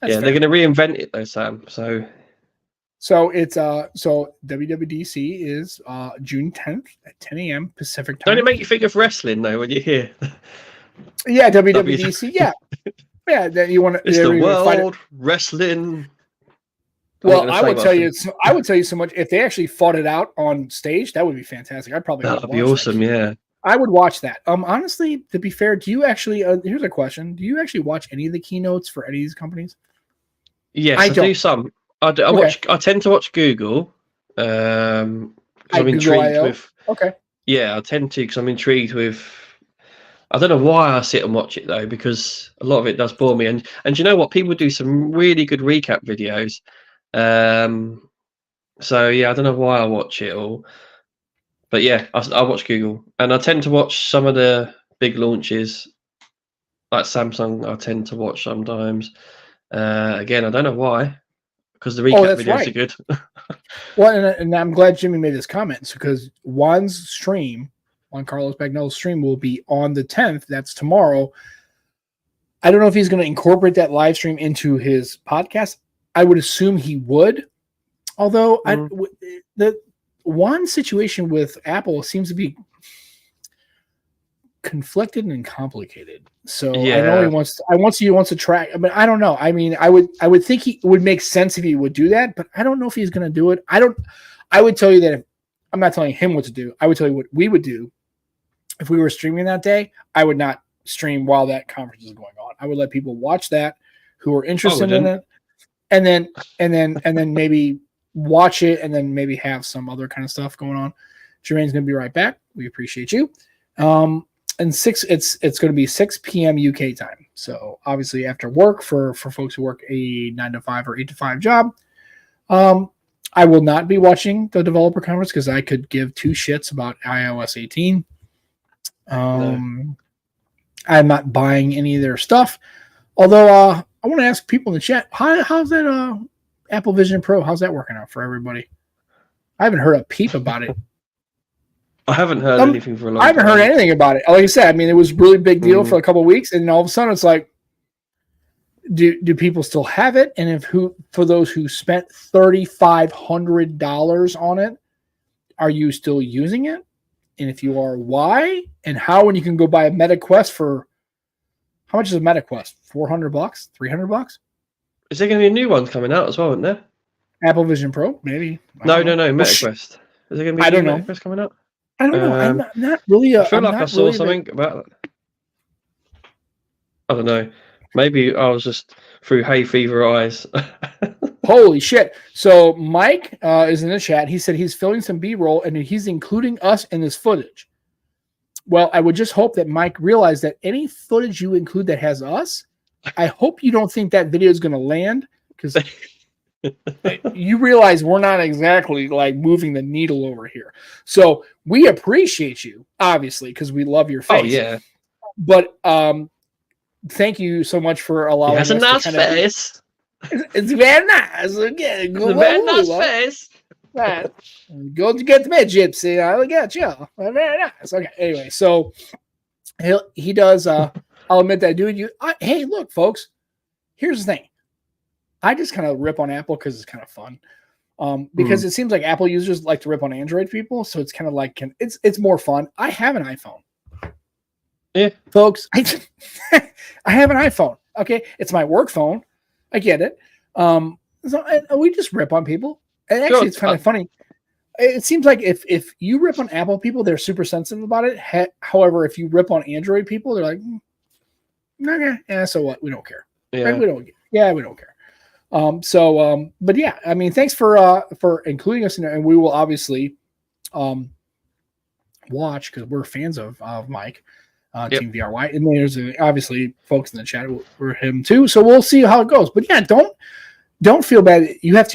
That's they're going to reinvent it though, Sam. So it's so WWDC is June 10th at 10 a.m. Pacific time. Don't it make you think of wrestling though when you hear? Yeah, WWDC. Yeah. That you want to. It's the World Wrestling. Well, I would tell you so much. If they actually fought it out on stage, that would be fantastic. I'd probably that'd be awesome. That. Yeah, I would watch that. Honestly, to be fair, do you actually? Here's a question: do you actually watch any of the keynotes for any of these companies? Yes, I do some. I tend to watch Google. I'm intrigued with. Okay. Yeah, I tend to because I'm intrigued with. I don't know why I sit and watch it though, because a lot of it does bore me. And you know what? People do some really good recap videos. So yeah, I don't know why I watch it all, but yeah, I watch Google, and I tend to watch some of the big launches, like Samsung. I tend to watch sometimes. Again, I don't know why, because the recap videos are good. Well, and I'm glad Jimmy made this comment because Juan's stream, Juan Carlos Bagnell's stream, will be on the 10th. That's tomorrow. I don't know if he's going to incorporate that live stream into his podcast. I would assume he would, although the one situation with Apple seems to be conflicted and complicated. So I know he wants to track, but I don't know. I mean, I would think it would make sense if he would do that, but I don't know if he's going to do it. I would tell you that I'm not telling him what to do. I would tell you what we would do if we were streaming that day. I would not stream while that conference is going on. I would let people watch that who are interested in it. And then maybe watch it, and then maybe have some other kind of stuff going on. Jermaine's going to be right back. We appreciate you. And it's going to be 6 p.m. UK time. So obviously after work for folks who work a 9 to 5 or 8 to 5 job. I will not be watching the developer conference because I could give two shits about iOS 18. I'm not buying any of their stuff. Although I want to ask people in the chat, how's that Apple Vision Pro? How's that working out for everybody? I haven't heard a peep about it. I haven't heard anything for a long time. I haven't heard anything about it. Like I said, I mean, it was a really big deal for a couple of weeks, and then all of a sudden it's like, do people still have it? And for those who spent $3,500 on it, are you still using it? And if you are, why and how? When you can go buy a Meta Quest for how much is a Meta Quest? $400, $300? Is there going to be a new one coming out as well, isn't there? Apple Vision Pro, maybe. No, Meta Quest. Is there going to be a new Meta Quest coming out? I don't know. I'm not really. I feel like I saw something about that. I don't know. Maybe I was just through hay fever eyes. Holy shit. So Mike is in the chat. He said he's filming some B-roll and he's including us in this footage. Well, I would just hope that Mike realized that any footage you include that has us, I hope you don't think that video is going to land, because you realize we're not exactly like moving the needle over here. So we appreciate you, obviously, because we love your face. Oh, yeah. But thank you so much for allowing us. It's a nice face. It's very nice. Again, it's a very nice face. Right. Go to get the med, Gypsy. I'll get you. Very nice. Okay. Anyway, so he does. I'll admit that, dude. Hey, look, folks. Here's the thing. I just kind of rip on Apple because it's kind of fun. Because it seems like Apple users like to rip on Android people, so it's kind of like it's more fun. I have an iPhone. Yeah, folks. I have an iPhone. Okay, it's my work phone. I get it. So we just rip on people. And actually, it's kind of funny. It seems like if you rip on Apple people, they're super sensitive about it. However, if you rip on Android people, they're like, okay, yeah, so what? We don't care. Yeah, right? We don't care. But yeah, I mean, thanks for including us in there, and we will obviously watch because we're fans of Mike, Team VRY, and there's obviously folks in the chat for him too. So we'll see how it goes. But yeah, don't feel bad. He has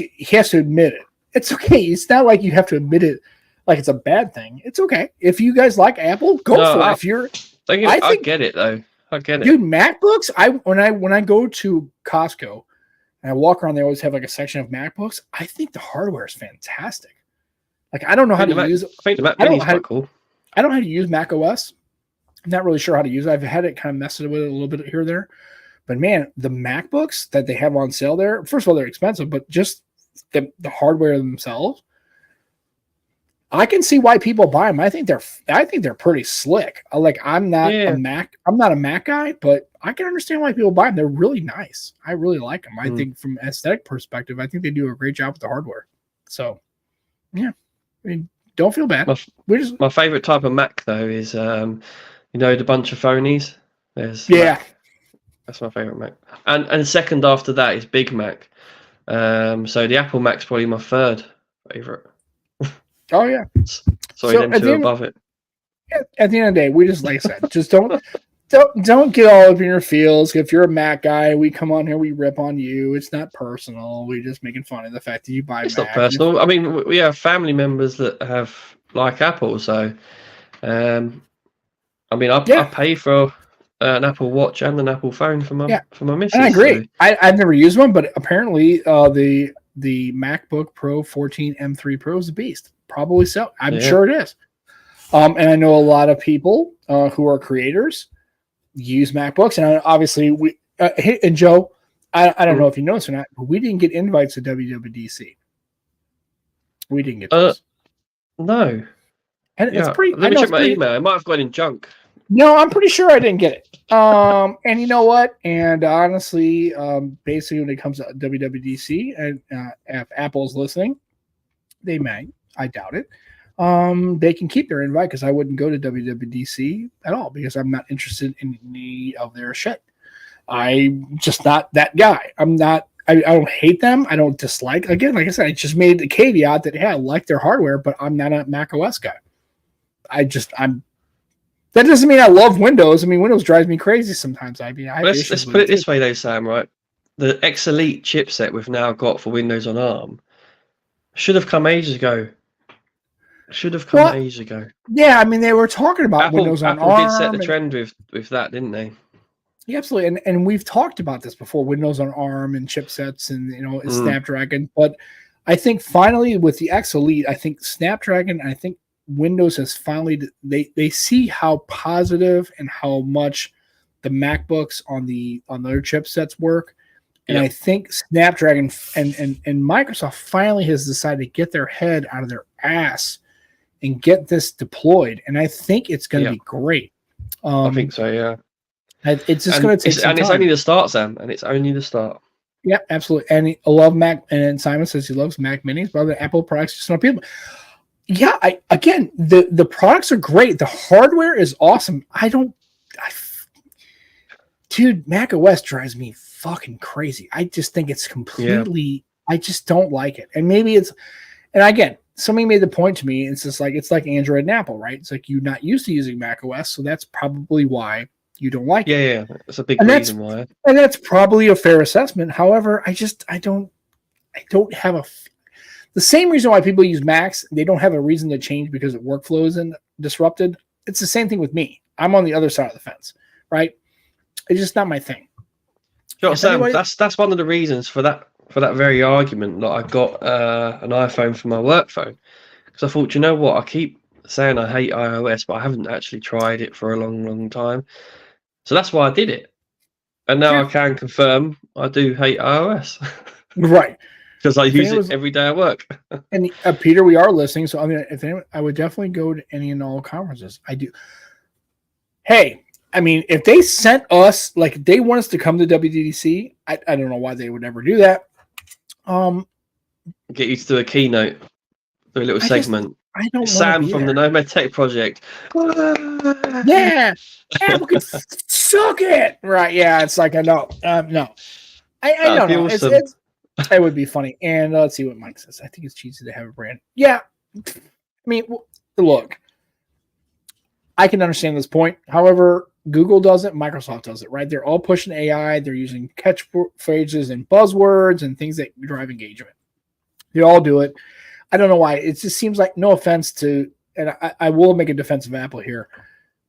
to admit it. It's okay. It's not like you have to admit it like it's a bad thing. It's okay. If you guys like Apple, go for it. If you're, I get it though. I get it, dude. MacBooks. When I go to Costco and I walk around, they always have like a section of MacBooks. I think the hardware is fantastic. Like, I don't know how I think to use it. I think the Mac I don't Mini know is how quite cool. I don't know how to use Mac OS. I'm not really sure how to use it. I've had it kind of messed with it a little bit here or there. But man, the MacBooks that they have on sale there, first of all, they're expensive, but just the hardware themselves, I can see why people buy them. I think they're pretty slick. Like, I'm not a Mac guy, but I can understand why people buy them. They're really nice. I really like them. I think from an aesthetic perspective, I think they do a great job with the hardware. So yeah, I mean, don't feel bad. My favorite type of Mac though is the bunch of phonies. There's Mac. That's my favorite Mac. And second after that is Big Mac. So the Apple Mac's probably my third favorite. Oh yeah. Sorry, then two above it. At the end of the day, we just, like I said, just don't get all up in your feels. If you're a Mac guy, we come on here, we rip on you. It's not personal. We're just making fun of the fact that you buy It's Mac. not personal. I mean, we have family members that have like Apple, so I pay for an Apple Watch and an Apple phone for my missus. And I agree. So. I've never used one, but apparently the MacBook Pro 14 M3 Pro is a beast. Probably so. I'm sure it is. And I know a lot of people who are creators use MacBooks, and obviously we and Joe, I don't know if you know this or not, but we didn't get invites to WWDC. We didn't get those. No. And it's pretty. Let me check my email. It might have gone in junk. No, I'm pretty sure I didn't get it. And you know what? And honestly, basically, when it comes to WWDC, and if Apple's listening, they may. I doubt it. They can keep their invite because I wouldn't go to WWDC at all because I'm not interested in any of their shit. I'm just not that guy. I'm not. I don't hate them. I don't dislike. Again, like I said, I just made the caveat that I like their hardware, but I'm not a Mac OS guy. I'm. That doesn't mean I love Windows. I mean, Windows drives me crazy sometimes. Let's put it this way, though, Sam. Right, the X Elite chipset we've now got for Windows on ARM should have come ages ago. Ages ago. Yeah, I mean, they were talking about Windows on ARM. Apple did set the trend with that, didn't they? Yeah, absolutely. And we've talked about this before, Windows on ARM and chipsets and Snapdragon. But I think finally with the X Elite, I think Snapdragon, I think Windows has finally they see how positive and how much the MacBooks on their chipsets work. And I think Snapdragon and Microsoft finally has decided to get their head out of their ass and get this deployed. And I think it's going to be great. I think so, yeah. It's just going to take some time. And it's only the start, Sam. And it's only the start. Yeah, absolutely. And I love Mac. And Simon says he loves Mac Minis, but the Apple products just not people. Yeah, the products are great. The hardware is awesome. Dude, Mac OS drives me fucking crazy. I just think it's completely. I just don't like it. And maybe it's. And again, somebody made the point to me. It's just like Android and Apple, right? It's like you're not used to using Mac OS, so that's probably why you don't like it. Yeah, that's a big reason why. And that's probably a fair assessment. However, I don't have the same reason why people use Macs. They don't have a reason to change because the workflow isn't disrupted. It's the same thing with me. I'm on the other side of the fence, right? It's just not my thing. Sure, Sam, that's one of the reasons for that very argument that I got an iPhone for my work phone, because I thought, you know what, I keep saying I hate iOS, but I haven't actually tried it for a long time, so that's why I did it, and now I can confirm I do hate iOS, right? Because I use it every day at work. And Peter, we are listening, so I mean, I would definitely go to any and all conferences. I do. Hey. I mean, if they sent us, like, they want us to come to WWDC, I don't know why they would ever do that. Get you to do a keynote, do a little segment. I don't. Sam from the Nomad Tech Project. Yeah, Apple could suck it, right? Yeah, it's like I know, no, I don't know. Awesome. It would be funny. And let's see what Mike says. I think it's cheesy to have a brand. Yeah, I mean, look, I can understand this point. However, Google does it, Microsoft does it, right? They're all pushing AI. They're using catchphrases and buzzwords and things that drive engagement. They all do it. I don't know why. It just seems like, no offense to, and I will make a defense of Apple here,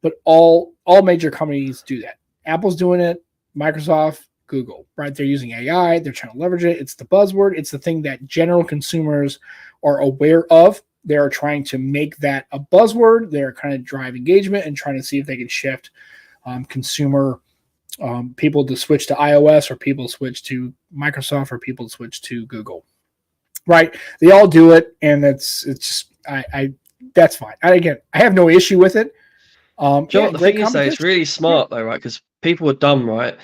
but all major companies do that. Apple's doing it, Microsoft, Google, right? They're using AI. They're trying to leverage it. It's the buzzword. It's the thing that general consumers are aware of. they are trying to make that a buzzword. They're kind of drive engagement and trying to see if they can shift consumer people to switch to iOS, or people switch to Microsoft, or people switch to Google. Right? They all do it, and it's just that's fine. I have no issue with it. The thing is, though, it's really smart though, right? Because people are dumb, right?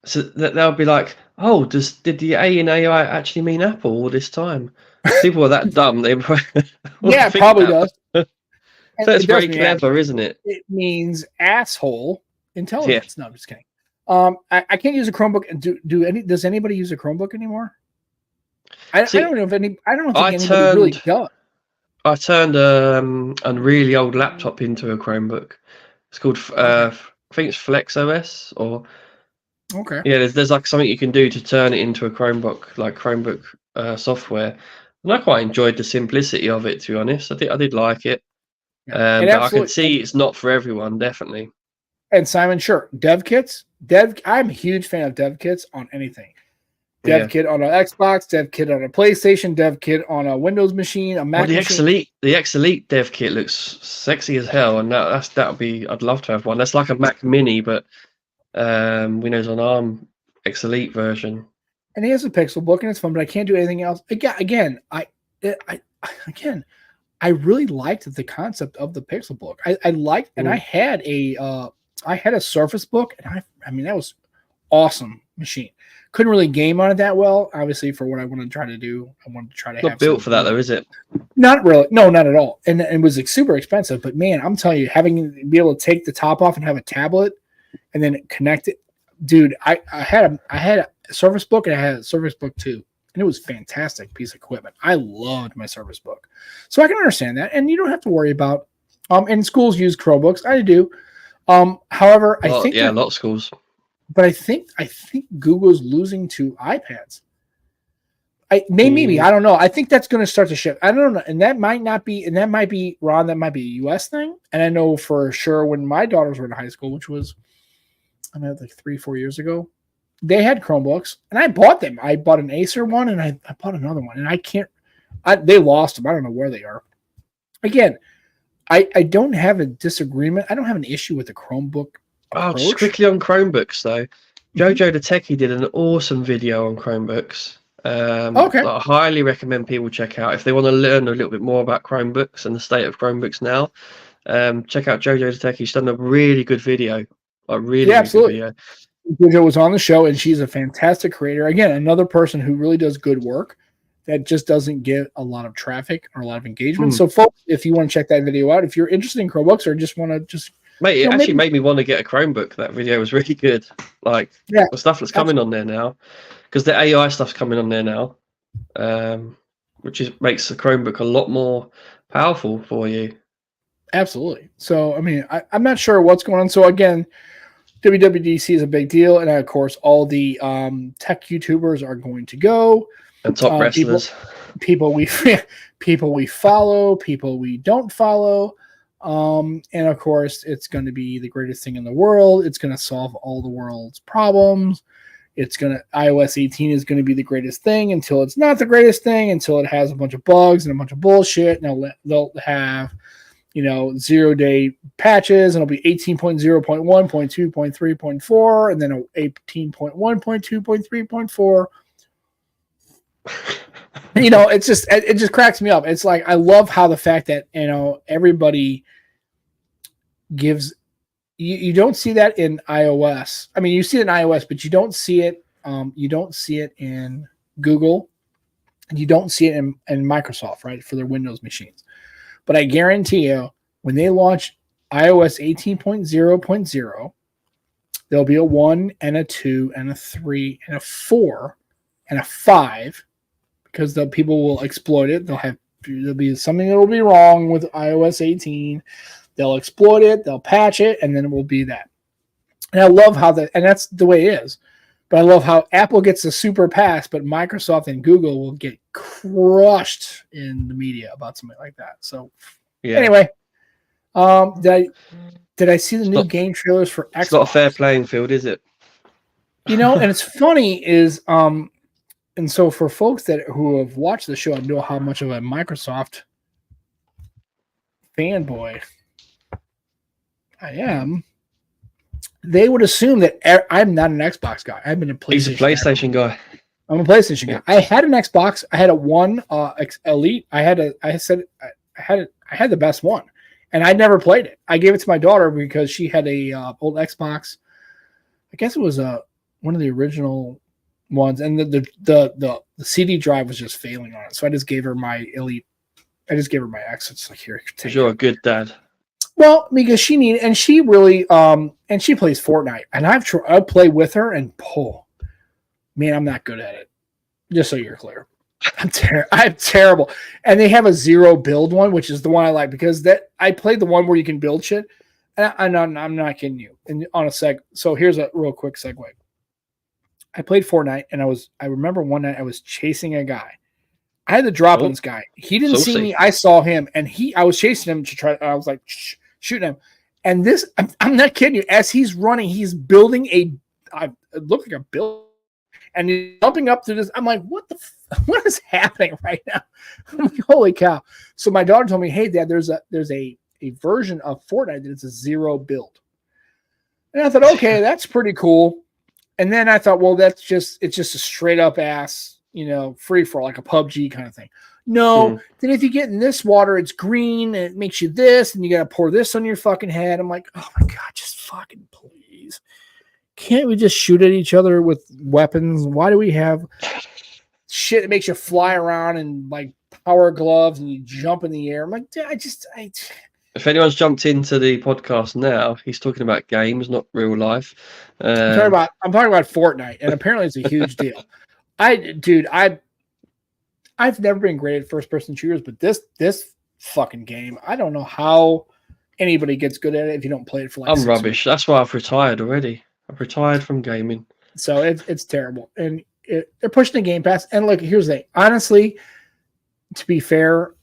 So they'll be like, "Oh, did the A in AI actually mean Apple all this time?" People are that dumb. They yeah, it probably does. So it's very clever, isn't it? It means asshole intelligence. Yeah. No, I'm just kidding. I can't use a Chromebook. Does anybody use a Chromebook anymore? I don't know if any. I don't think anybody really does. I turned a really old laptop into a Chromebook. It's called I think it's Flex OS or. Okay. Yeah, there's like something you can do to turn it into a Chromebook, like Chromebook software, and I quite enjoyed the simplicity of it. To be honest, I did like it. Yeah. But I can see it's not for everyone, definitely. And Simon, sure, dev kits. I'm a huge fan of dev kits on anything. Dev kit on an Xbox, dev kit on a PlayStation, dev kit on a Windows machine, a Mac machine. The X Elite dev kit looks sexy as hell, and I'd love to have one. That's like a Mac Mini, but Windows on ARM X Elite version. And he has a Pixel book, and it's fun, but I can't do anything else. Again, I really liked the concept of the Pixel book. I liked, and I had a Surface book, and I mean that was awesome machine. Couldn't really game on it that well, obviously, for what I want to try to do. I wanted to try to have. Not built for that, though, is it? Not really. No, not at all. And it was super expensive. But man, I'm telling you, be able to take the top off and have a tablet, and then connect it, dude. I had a Surface book, and I had a Surface Book 2, and it was a fantastic piece of equipment. I loved my Surface book, so I can understand that, and you don't have to worry about. And schools use Chromebooks. I do. However, I think a lot of schools. But I think Google's losing to iPads. Maybe I don't know. I think that's going to start to shift. I don't know, and that might be Ron. That might be a U.S. thing. And I know for sure when my daughters were in high school, which was like 3-4 years ago, they had Chromebooks, and I bought them. I bought an Acer one, and I bought another one, and they lost them. I don't know where they are. Again, I don't have a disagreement. I don't have an issue with the Chromebook. Just quickly on Chromebooks though, Jojo the Techie did an awesome video on Chromebooks. I highly recommend people check out if they want to learn a little bit more about Chromebooks and the state of Chromebooks now. Check out Jojo the Techie. She's done a really good video. Absolutely. Good video. Jojo was on the show, and she's a fantastic creator. Again, another person who really does good work that just doesn't get a lot of traffic or a lot of engagement. So, folks, if you want to check that video out, if you're interested in Chromebooks or just want to Mate, it actually made me want to get a Chromebook. That video was really good. Like the stuff that's coming on there now, because the AI stuff's coming on there now, which makes the Chromebook a lot more powerful for you. Absolutely. So, I mean, I'm not sure what's going on. So, again, WWDC is a big deal, and of course, all the tech YouTubers are going to go. And top wrestlers, people we follow, people we don't follow. And of course, it's going to be the greatest thing in the world. It's going to solve all the world's problems. iOS 18 is going to be the greatest thing until it's not the greatest thing, until it has a bunch of bugs and a bunch of bullshit. And they'll have, 0-day patches, and it'll be 18.0.1.2.3.4, and then 18.1.2.3.4. It just cracks me up. It's like, I love how the fact that, everybody gives, you don't see that in iOS. I mean, you see it in iOS, but you don't see it in Google, and you don't see it in Microsoft, right, for their Windows machines. But I guarantee you, when they launch iOS 18.0.0, there'll be a 1 and a 2 and a 3 and a 4 and a 5, because the people will exploit it. There'll be something that will be wrong with iOS 18. They'll exploit it, they'll patch it, and then it will be that. And I love how and that's the way it is. But I love how Apple gets a super pass, but Microsoft and Google will get crushed in the media about something like that. So, Anyway, did I see the new game trailers for Xbox? It's not a fair playing field, is it? And it's funny is, and so for folks who have watched the show and know how much of a Microsoft fanboy I am, they would assume that I'm not an Xbox guy. I've been a PlayStation. He's a PlayStation guy. I'm a PlayStation guy. I had an Xbox. I had a one Elite. I had the best one, and I never played it. I gave it to my daughter because she had a old Xbox. I guess it was one of the original ones, and the CD drive was just failing on it. So I just gave her my Elite. I just gave her my X. It's like, here, take You're it. a good dad. Well, because she needed, and she really, and she plays Fortnite, and I play with her, and man, I'm not good at it. Just so you're clear, I'm terrible. And they have a 0 build one, which is the one I like because I played the one where you can build shit, and I'm not kidding you. And on a so here's a real quick segue. I played Fortnite, and I remember one night I was chasing a guy. I had the drop on this guy. He didn't see me. I saw him, and I was chasing him to try. I was like shooting him, and I'm not kidding you. As he's running, he's building it looked like a build, and he's jumping up to this. I'm like, what is happening right now? I'm like, holy cow! So my daughter told me, hey, Dad, there's a version of Fortnite that's a 0 build, and I thought, okay, that's pretty cool. And then I thought, well, it's just a straight up ass, free for like a PUBG kind of thing. No, then if you get in this water, it's green and it makes you this, and you got to pour this on your fucking head. I'm like, oh my God, just fucking please. Can't we just shoot at each other with weapons? Why do we have shit that makes you fly around and like power gloves and you jump in the air? I'm like, if anyone's jumped into the podcast now, he's talking about games, not real life. I'm talking about Fortnite, and apparently it's a huge deal. I've never been great at first-person shooters, but this fucking game, I don't know how anybody gets good at it if you don't play it for like. I'm rubbish. That's why I've retired already. I've retired from gaming. So it's terrible, and they're pushing the Game Pass. And look, here's the thing. Honestly, to be fair,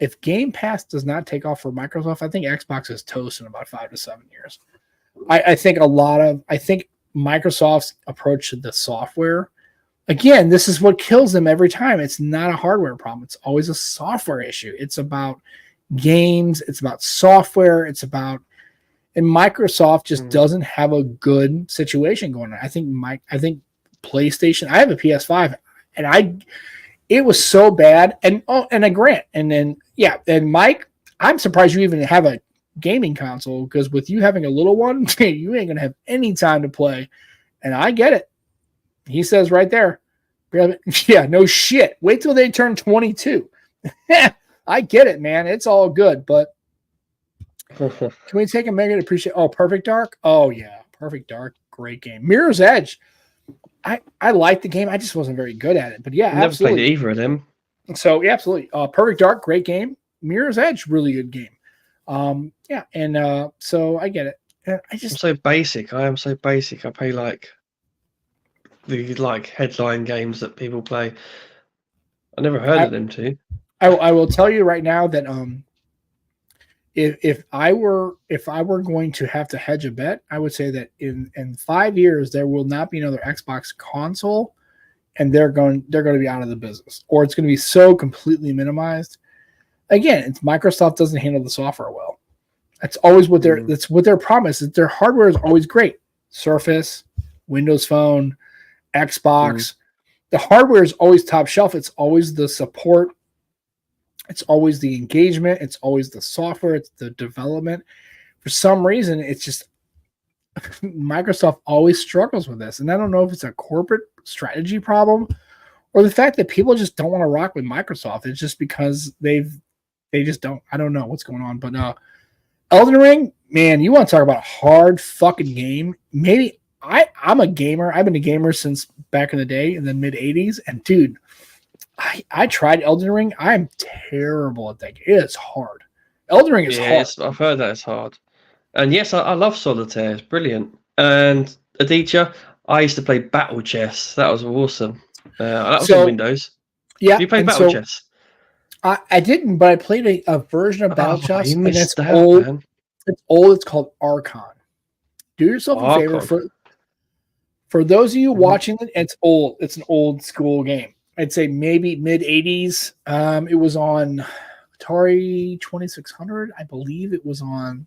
if Game Pass does not take off for Microsoft, I think Xbox is toast in about 5 to 7 years. I think Microsoft's approach to the software. Again, this is what kills them every time. It's not a hardware problem. It's always a software issue. It's about games. It's about software. And Microsoft just doesn't have a good situation going on. I think PlayStation. I have a PS5, and it was so bad. And a Grant, and then and Mike, I'm surprised you even have a gaming console because with you having a little one, you ain't gonna have any time to play. And I get it. He says right there, yeah, no shit. Wait till they turn 22. I get it, man. It's all good, but can we take a minute to appreciate? Oh, Perfect Dark. Oh yeah, Perfect Dark, great game. Mirror's Edge. I liked the game. I just wasn't very good at it, but yeah, I never absolutely. played either of them. So yeah, absolutely. Perfect Dark, great game. Mirror's Edge, really good game. So I get it. I'm so basic. I am so basic. I play like the headline games that people play. I never heard of them too. I will tell you right now that if I were going to have to hedge a bet, I would say that in 5 years there will not be another Xbox console, and they're going to be out of the business, or it's going to be so completely minimized. Again, it's Microsoft doesn't handle the software well. That's always what their promise is. Their hardware is always great. Surface, Windows Phone, Xbox. The hardware is always top shelf. It's always the support. It's always the engagement. It's always the software. It's the development. For some reason, it's just Microsoft always struggles with this. And I don't know if it's a corporate strategy problem or the fact that people just don't want to rock with Microsoft. It's just because they just don't. I don't know what's going on. But Elden Ring, man, you want to talk about a hard fucking game. Maybe I'm a gamer. I've been a gamer since back in the day in the mid 80s. And dude, I tried Elden Ring. I'm terrible at that game. It's hard. Elden Ring is hard. I've heard that it's hard. And yes, I love Solitaire. It's brilliant. And Aditya, I used to play Battle Chess. That was awesome. That was on Windows. Yeah. You played Battle Chess? I didn't, but I played a version of Battle Chess. And it's old. Man. It's old. It's called Archon. Do yourself a favor. For those of you watching it, it's old. It's an old school game. I'd say maybe mid 80s. It was on, Atari 2600. I believe it was on.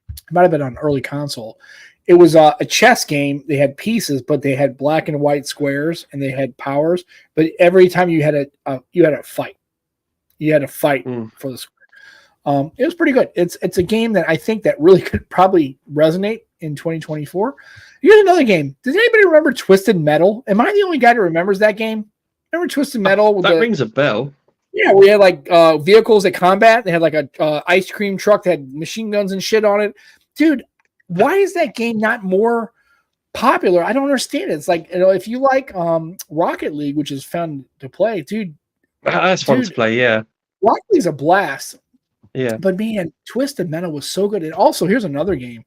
It might have been on early console. It was a chess game. They had pieces, but they had black and white squares, and they had powers. But every time you had a fight. You had to fight for the square. It was pretty good. It's a game that I think that really could probably resonate in 2024. Here's another game. Does anybody remember Twisted Metal? Am I the only guy that remembers that game? Remember Twisted Metal? That rings a bell. Yeah, we had like vehicles at combat. They had like a ice cream truck that had machine guns and shit on it. Dude, why is that game not more popular? I don't understand it. It's like, if you like Rocket League, which is fun to play, dude. That's fun to play, yeah. Rocket League's a blast. Yeah. But man, Twisted Metal was so good. And also, here's another game.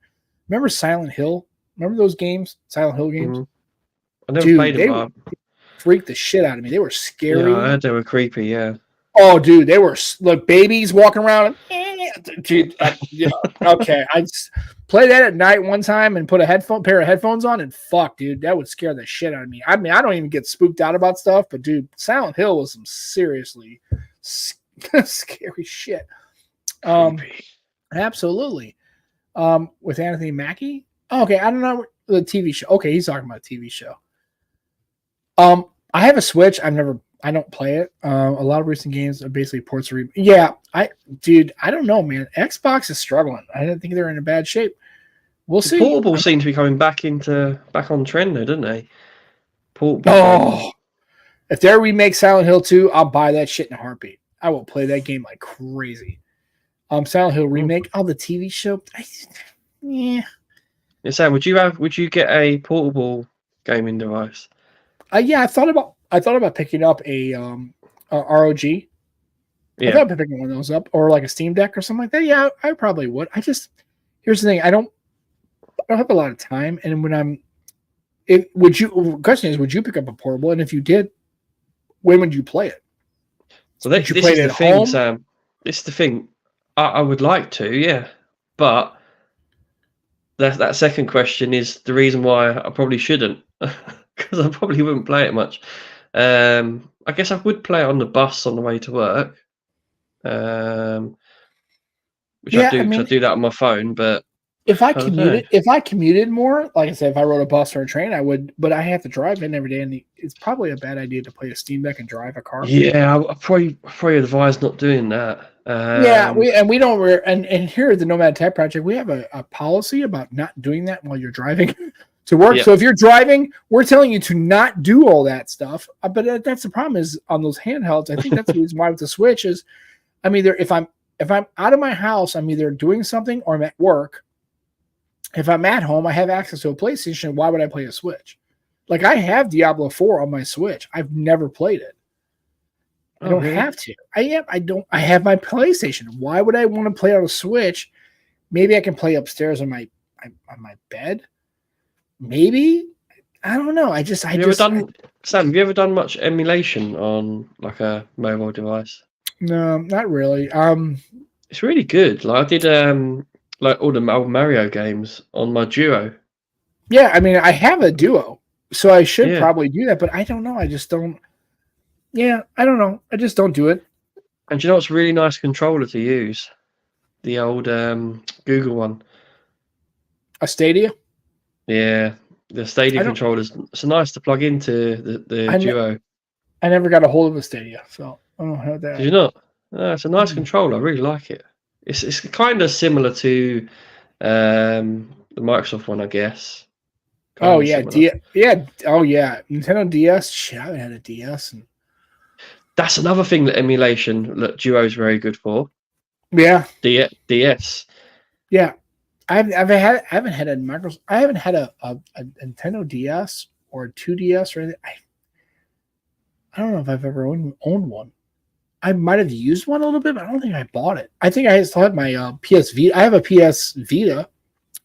Remember Silent Hill? Remember those games? Silent Hill games? I never played them. They freaked the shit out of me. They were scary. Yeah, I heard they were creepy, yeah. Oh, dude, they were like babies walking around. Dude, okay. I just played that at night one time and put a pair of headphones on, and fuck, dude, that would scare the shit out of me. I mean, I don't even get spooked out about stuff, but dude, Silent Hill was some seriously scary shit. Absolutely. With Anthony Mackie. Okay, I don't know the TV show. Okay, he's talking about a TV show. I have a Switch. I don't play it. A lot of recent games are basically ports. Yeah, I don't know, man. Xbox is struggling. I don't think they're in a bad shape. We'll see. Portable seem to be coming back on trend, though, don't they? Portable. Oh, if they remake Silent Hill 2, I'll buy that shit in a heartbeat. I will play that game like crazy. Silent Hill remake. Oh, the TV show. Yeah. Sam, would you get a portable gaming device? Yeah, I thought about picking up a ROG. Yeah. I thought about picking one of those up, or like a Steam Deck or something like that. Yeah, I probably would. Here's the thing. I don't have a lot of time, and question is, would you pick up a portable? And if you did, when would you play it? So this is the thing, Sam. This is the thing. I would like to, yeah, but that second question is the reason why I probably shouldn't, because I probably wouldn't play it much. I guess I would play it on the bus on the way to work, which I do that on my phone. But if I commuted more, like I said, if I rode a bus or a train, I would. But I have to drive in every day, and it's probably a bad idea to play a Steam Deck and drive a car. Yeah, I probably advise not doing that. We don't. And here at the Nomad Tech Project, we have a policy about not doing that while you're driving to work. Yep. So if you're driving, we're telling you to not do all that stuff. But that's the problem is on those handhelds. I think that's the reason why with the Switch is, I'm either if I'm out of my house, I'm either doing something or I'm at work. If I'm at home, I have access to a PlayStation. Why would I play a Switch? Like I have Diablo 4 on my Switch. I've never played it. I don't have to. I have my PlayStation. Why would I want to play on a Switch? Maybe I can play upstairs on my bed. Maybe. I don't know. Sam, have you ever done much emulation on like a mobile device? No, not really. It's really good. Like I did like all the old Mario games on my Duo. Yeah, I mean I have a Duo, so I should probably do that, but I don't know. I just don't. Yeah, I don't know. I just don't do it. And do you know what's a really nice controller to use? The old Google one. A Stadia? Yeah, the Stadia controllers. It's nice to plug into the Duo. I never got a hold of a Stadia, so I don't know how that. Did you not? No, it's a nice controller. I really like it. It's kind of similar to the Microsoft one, I guess. Oh yeah, Nintendo DS. Shit, I haven't had a DS. That's another thing that emulation that Duo is very good for. Yeah. DS. Yeah. I haven't had a Microsoft. I haven't had a Nintendo DS or a 2DS or anything. I don't know if I've ever owned one. I might have used one a little bit, but I don't think I bought it. I think I still have my PS Vita. I have a PS Vita.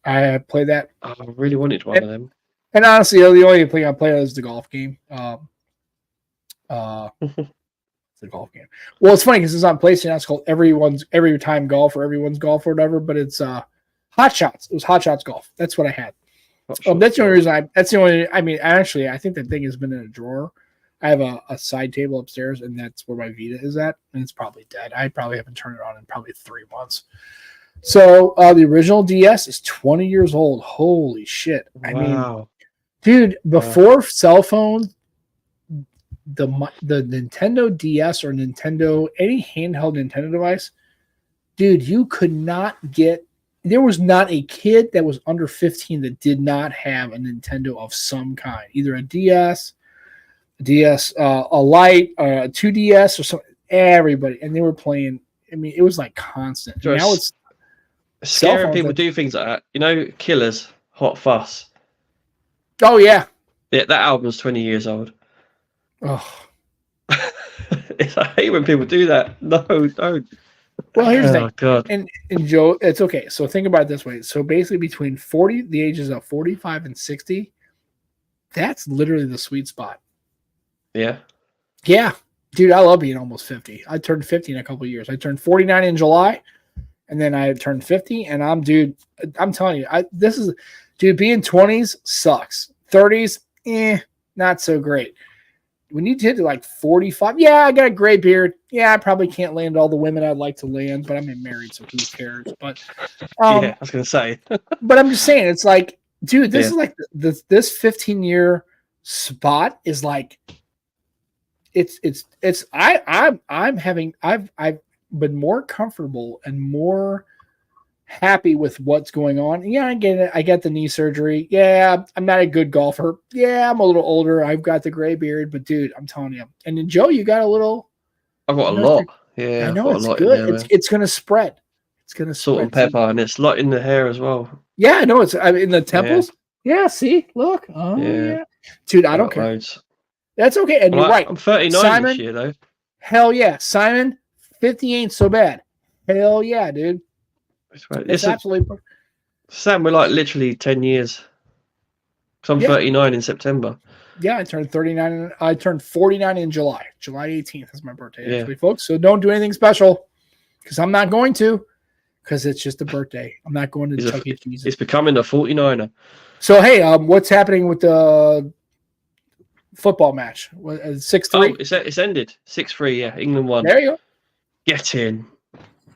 I play that. I really wanted one of them. And honestly, the only thing I play is the golf game. It's a golf game. Well, it's funny because it's on PlayStation. It's called Every Time Golf or Everyone's Golf or whatever. But it's Hot Shots. It was Hot Shots Golf. That's what I had. That's the only reason. I think that thing has been in a drawer I have a side table upstairs, and that's where my Vita is at, and it's probably dead. I probably haven't turned it on in probably 3 months. So the original DS is 20 years old. Holy shit! I mean, Wow. dude, before cell phones, the Nintendo DS or Nintendo, any handheld Nintendo device, dude, you could not get. There was not a kid that was under 15 that did not have a Nintendo of some kind, either a DS, a Lite, a 2DS, or something. Everybody, and they were playing. I mean, it was like constant. And now it's scary. People do things like that. You know, Killers, Hot Fuss. Oh yeah, Yeah, that album's 20 years old. Oh, I hate when people do that. No, don't. Well, here's the thing. God. And Joe, it's okay. So think about it this way. So basically, between the ages of 45 and 60, that's literally the sweet spot. Yeah. Yeah, dude, I love being almost 50. I turned 50 in a couple of years. I turned 49 in July, and then I turned 50. And I'm telling you, being 20s sucks. 30s, not so great. We need to hit to like 45. Yeah, I got a gray beard. Yeah, I probably can't land all the women I'd like to land, but I'm married, so who cares? But yeah, I was gonna say. But I'm just saying, it's like, dude, this is like this 15-year spot is like I've been more comfortable and more happy with what's going on. Yeah, I get it. I got the knee surgery. Yeah, I'm not a good golfer. Yeah, I'm a little older. I've got the gray beard, but dude, I'm telling you. And then Joe, you got a little. I've got a lot. Yeah, I know it's good. It's gonna spread. It's gonna salt and pepper, and it's a lot in the hair as well. Yeah, I know it's in the temples. Yeah, see, look. Oh yeah, dude, I don't care. Loads. That's okay, and you're right. I'm 39 Simon, this year though. Hell yeah, Simon. 50 ain't so bad. Hell yeah, dude. It's absolutely. Sam, we're like literally 10 years. Because I'm 39 in September. Yeah, I turned 39. I turned 49 in July. July 18th is my birthday, actually, folks. So don't do anything special, because I'm not going to, because it's just a birthday. I'm not going to Chuck E. Cheese. It's becoming a 49er. So hey, what's happening with the football match? 6-3. Oh, it's ended 6-3. Yeah, England won. There you go. Get in,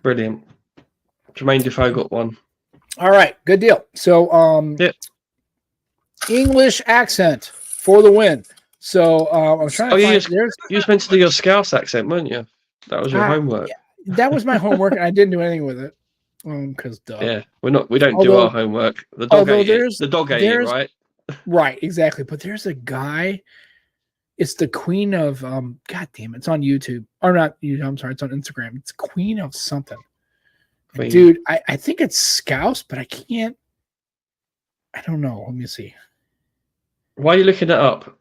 brilliant. Jermaine Defoe got one. All right, good deal. So, English accent for the win. So, I'm trying to find. You was meant to do your Scouse accent, weren't you? That was your homework. Yeah, that was my homework, and I didn't do anything with it. Because yeah, we don't do our homework. The dog ate it. The dog ate it, right? Right, exactly. But there's a guy. It's the Queen of God damn it! It's on YouTube or not YouTube? I'm sorry, it's on Instagram. It's Queen of something. Dude, I think it's Scouse, but I can't. I don't know. Let me see. Why are you looking it up?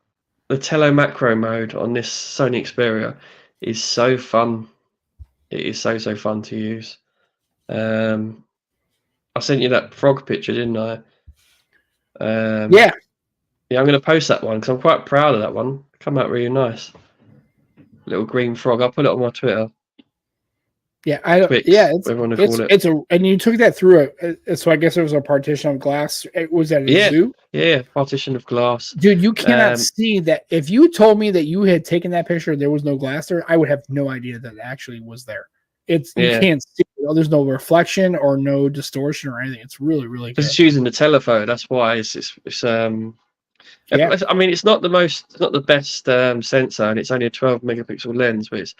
The tele macro mode on this Sony Xperia is so fun. It is so fun to use. I sent you that frog picture, didn't I? Yeah, I'm going to post that one because I'm quite proud of that one. Come out really nice. Little green frog. I'll put it on my Twitter. Yeah, it's and you took that through so I guess it was a partition of glass. Was that a zoo? Yeah, partition of glass. Dude, you cannot see that. If you told me that you had taken that picture, there was no glass there, I would have no idea that it actually was there. You can't see. There's no reflection or no distortion or anything. It's really, really good. It's using the telephone. That's why it's I mean, it's not the best sensor, and it's only a 12 megapixel lens, but it's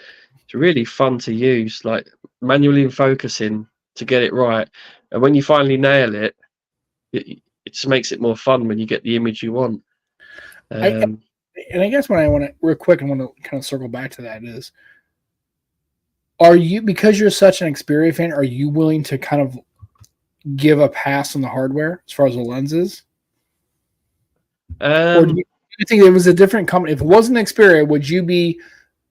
really fun to use, like manually focusing to get it right. And when you finally nail it, it just makes it more fun when you get the image you want. And I guess what I want to real quick, I want to kind of circle back to that is, are you, because you're such an Xperia fan, are you willing to kind of give a pass on the hardware as far as the lenses? Or do you think it was a different company? If it wasn't Xperia, would you be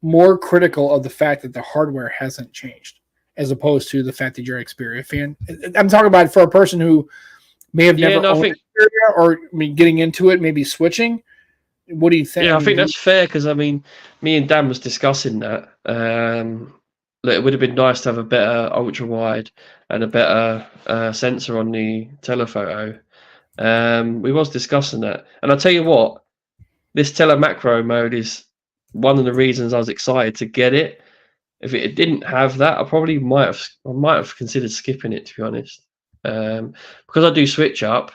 more critical of the fact that the hardware hasn't changed as opposed to the fact that you're an Xperia fan? I'm talking about for a person who may have never owned Xperia, or getting into it, maybe switching. What do you think? Yeah, I think that's fair, because I mean, me and Dan was discussing that. It would have been nice to have a better ultra wide and a better sensor on the telephoto. We was discussing that, and I'll tell you what, this tele macro mode is one of the reasons I was excited to get it. If it didn't have that, I might have considered skipping it, to be honest. Because I do switch up,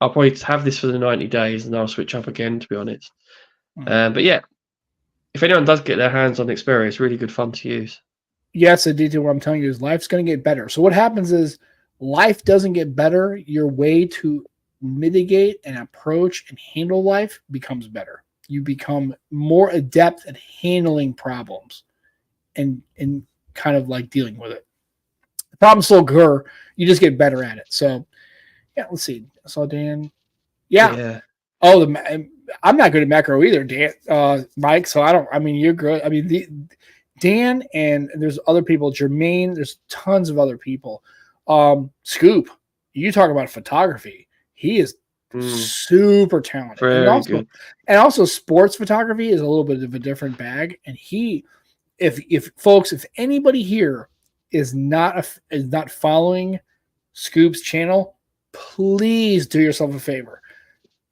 I'll probably have this for the 90 days and I'll switch up again, to be honest. But yeah, if anyone does get their hands on Xperia, it's really good fun to use. Yes, indeed. What I'm telling you is life's going to get better. So what happens is life doesn't get better. Your way to mitigate and approach and handle life becomes better. You become more adept at handling problems and kind of like dealing with it. The problems still occur. You just get better at it. So yeah, let's see. I saw Dan. Yeah. Oh, I'm not good at macro either, Dan, Mike. So you're good. I mean, Dan and there's other people, Jermaine, there's tons of other people. Scoop, you talk about photography. He is super talented. Very good. And also sports photography is a little bit of a different bag. And if anybody here is not following Scoop's channel, please do yourself a favor.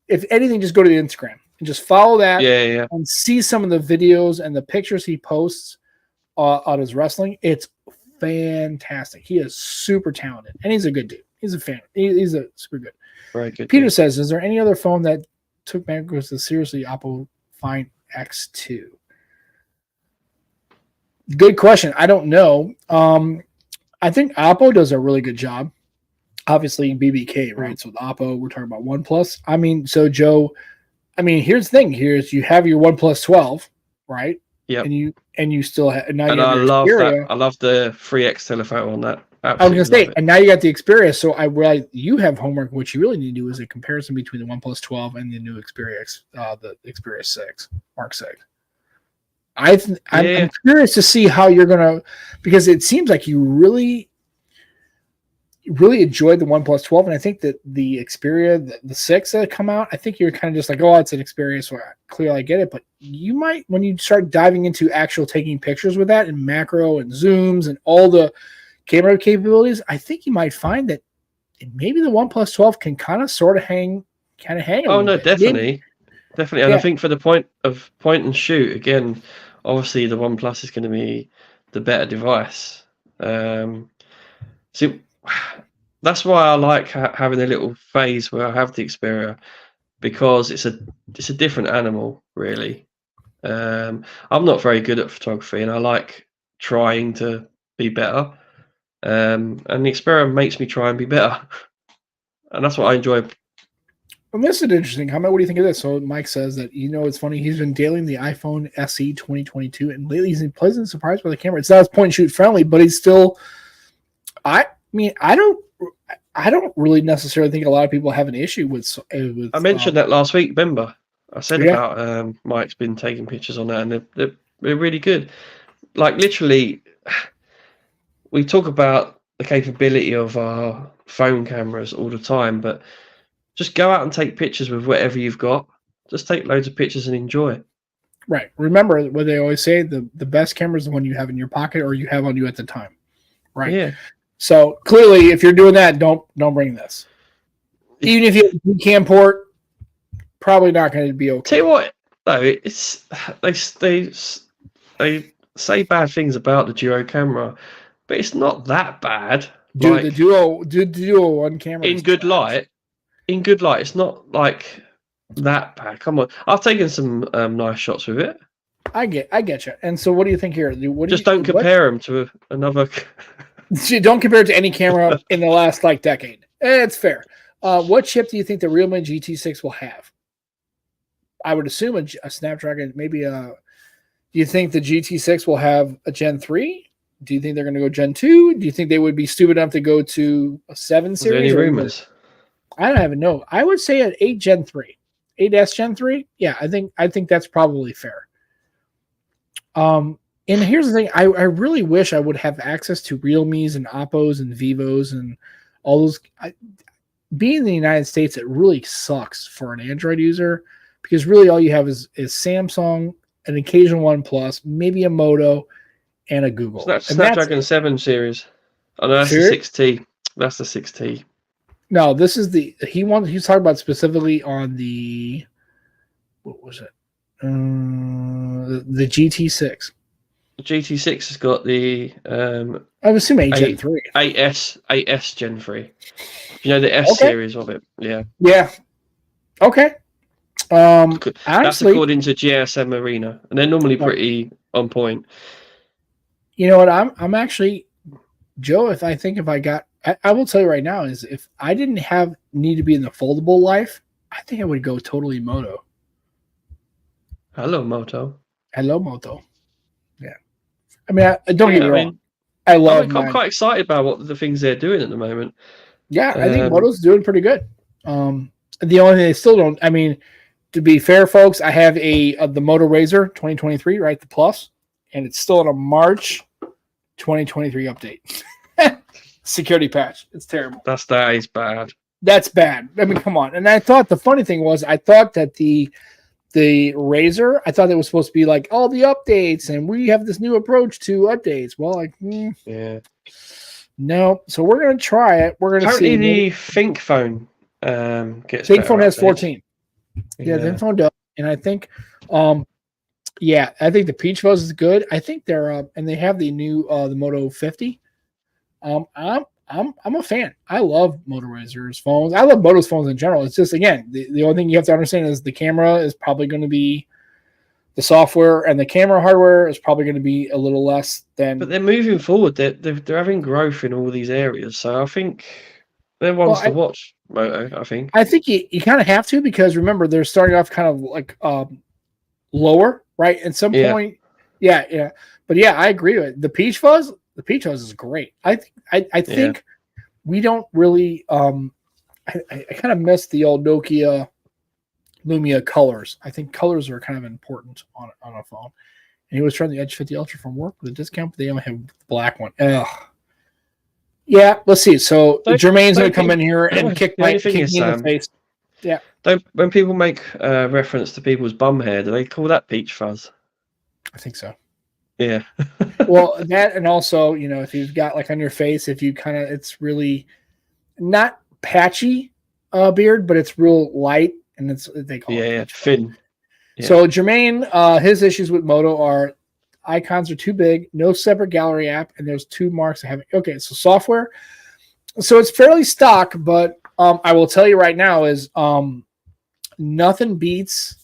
If anything, just go to the Instagram and just follow that and see some of the videos and the pictures he posts on his wrestling. It's fantastic. He is super talented and he's a good dude. He's a fan. He's a super good. Very good. Peter says, is there any other phone that took macros as seriously? Oppo Find X2. Good question. I don't know. I think Oppo does a really good job. Obviously BBK, right? So with Oppo, we're talking about OnePlus. I mean, so Joe, here's the thing. Here's you have your OnePlus 12, right? Yeah. And you still have now. And you have I love Xperia. that. I love the 3X telephoto on that. Absolutely, I was gonna say, and now you got the Xperia. So I realize you have homework. What you really need to do is a comparison between the OnePlus 12 and the new Xperia, the Xperia 6 Mark 6. I'm curious to see how you're gonna, because it seems like you really enjoyed the OnePlus 12, and I think that the Xperia, the 6 that come out, I think you're kind of just like, oh, it's an Xperia, so clearly I get it. But you might, when you start diving into actual taking pictures with that and macro and zooms and all the camera capabilities, I think you might find that maybe the OnePlus 12 can kind of hang. Oh no, definitely. And I think for the point and shoot, again, obviously the OnePlus is going to be the better device. See, that's why I like having a little phase where I have the Xperia, because it's a different animal, really. I'm not very good at photography, and I like trying to be better. And the Xperia makes me try and be better, and that's what I enjoy. Well, this is an interesting comment. What do you think of this? So Mike says that, it's funny. He's been dealing the iPhone SE 2022, and lately he's been pleasantly surprised by the camera. It's not as point and shoot friendly, but he's still. I don't really necessarily think a lot of people have an issue with I mentioned that last week, remember? I said about Mike's been taking pictures on that, and they're really good. Like, literally, we talk about the capability of our phone cameras all the time, but just go out and take pictures with whatever you've got. Just take loads of pictures and enjoy. Right. Remember what they always say, the best camera is the one you have in your pocket or you have on you at the time. Right. Yeah. So clearly, if you're doing that, don't bring this. Even if you have a cam port, probably not going to be okay. Tell you what, though, it's they say bad things about the Duo camera, but it's not that bad. Dude, the Duo one camera in good light. In good light, it's not like that bad. Come on, I've taken some nice shots with it. I get you. And so, what do you think here? Don't compare them to another. Don't compare it to any camera in the last decade. It's fair. What chip do you think the Realme GT6 will have? I would assume a Snapdragon, maybe do you think the GT6 will have a Gen 3? Do you think they're going to go Gen 2? Do you think they would be stupid enough to go to a 7 series? Any rumors? I don't even know. I would say an 8 Gen 3. 8S Gen 3? Yeah, I think that's probably fair. And here's the thing. I really wish I would have access to Realmes and Oppos and Vivos and all those. Being in the United States, it really sucks for an Android user, because really all you have is Samsung, an occasional OnePlus, maybe a Moto, and a Google. So that's Snapdragon 7 series. Oh, no, that's the 6T. That's the 6T. No, this is he's talking about specifically on the, what was it? The GT6. The GT6 has got the I would assume Gen 3. 8S Gen 3. You know the S series of it? Yeah. Yeah. Okay. That's Honestly, according to GSM Arena, and they're normally pretty on point. You know what? I'm actually, Joe. If I got, I will tell you right now is if I didn't need to be in the foldable life, I think I would go totally moto. Hello, Moto. Hello, moto. Yeah. I mean, don't get me wrong. I love. I'm quite excited about what the things they're doing at the moment. Yeah, I think Moto's doing pretty good. The only thing they still don't. I mean, to be fair, folks, I have the Moto Razor 2023, right, the Plus, and it's still in a March 2023 update. Security patch. It's terrible. That is bad. That's bad. I mean, come on. And I thought the funny thing was, I thought that the Razor, I thought it was supposed to be like all the updates, and we have this new approach to updates. Well, like, yeah. No, so we're gonna try it. We're gonna see. The Think phone gets. Think phone has 14. Yeah, the Think phone does, and I think, I think the Peach Fuzz is good. I think they're and they have the new the Moto 50. I'm a fan. I love Moto Razor's phones. I love Moto's phones in general. It's just again the only thing you have to understand is the camera is probably going to be. The software and the camera hardware is probably going to be a little less than. But they're moving forward. They're having growth in all these areas. So I think they're ones to watch, Moto, I think. I think you kind of have to because remember, they're starting off kind of like lower, right? At some point. Yeah. But yeah, I agree with it. The Peach Fuzz is great. I think we don't really I kind of miss the old Nokia Lumia colors. I think colors are kind of important on a phone. And he was trying the Edge 50 Ultra from work with a discount, but they only have the black one. Ugh. Yeah, let's see. So Jermaine's going to come in here and kick me in the face. Yeah. When people make reference to people's bum hair, do they call that Peach Fuzz? I think so. Yeah. Well, that and also, if you've got like on your face, if you kind of, it's really not patchy beard, but it's real light. And they call it thin. Yeah. So Jermaine, his issues with Moto are icons are too big, no separate gallery app, and there's 2 marks of having. Okay, so software. So it's fairly stock, but I will tell you right now is nothing beats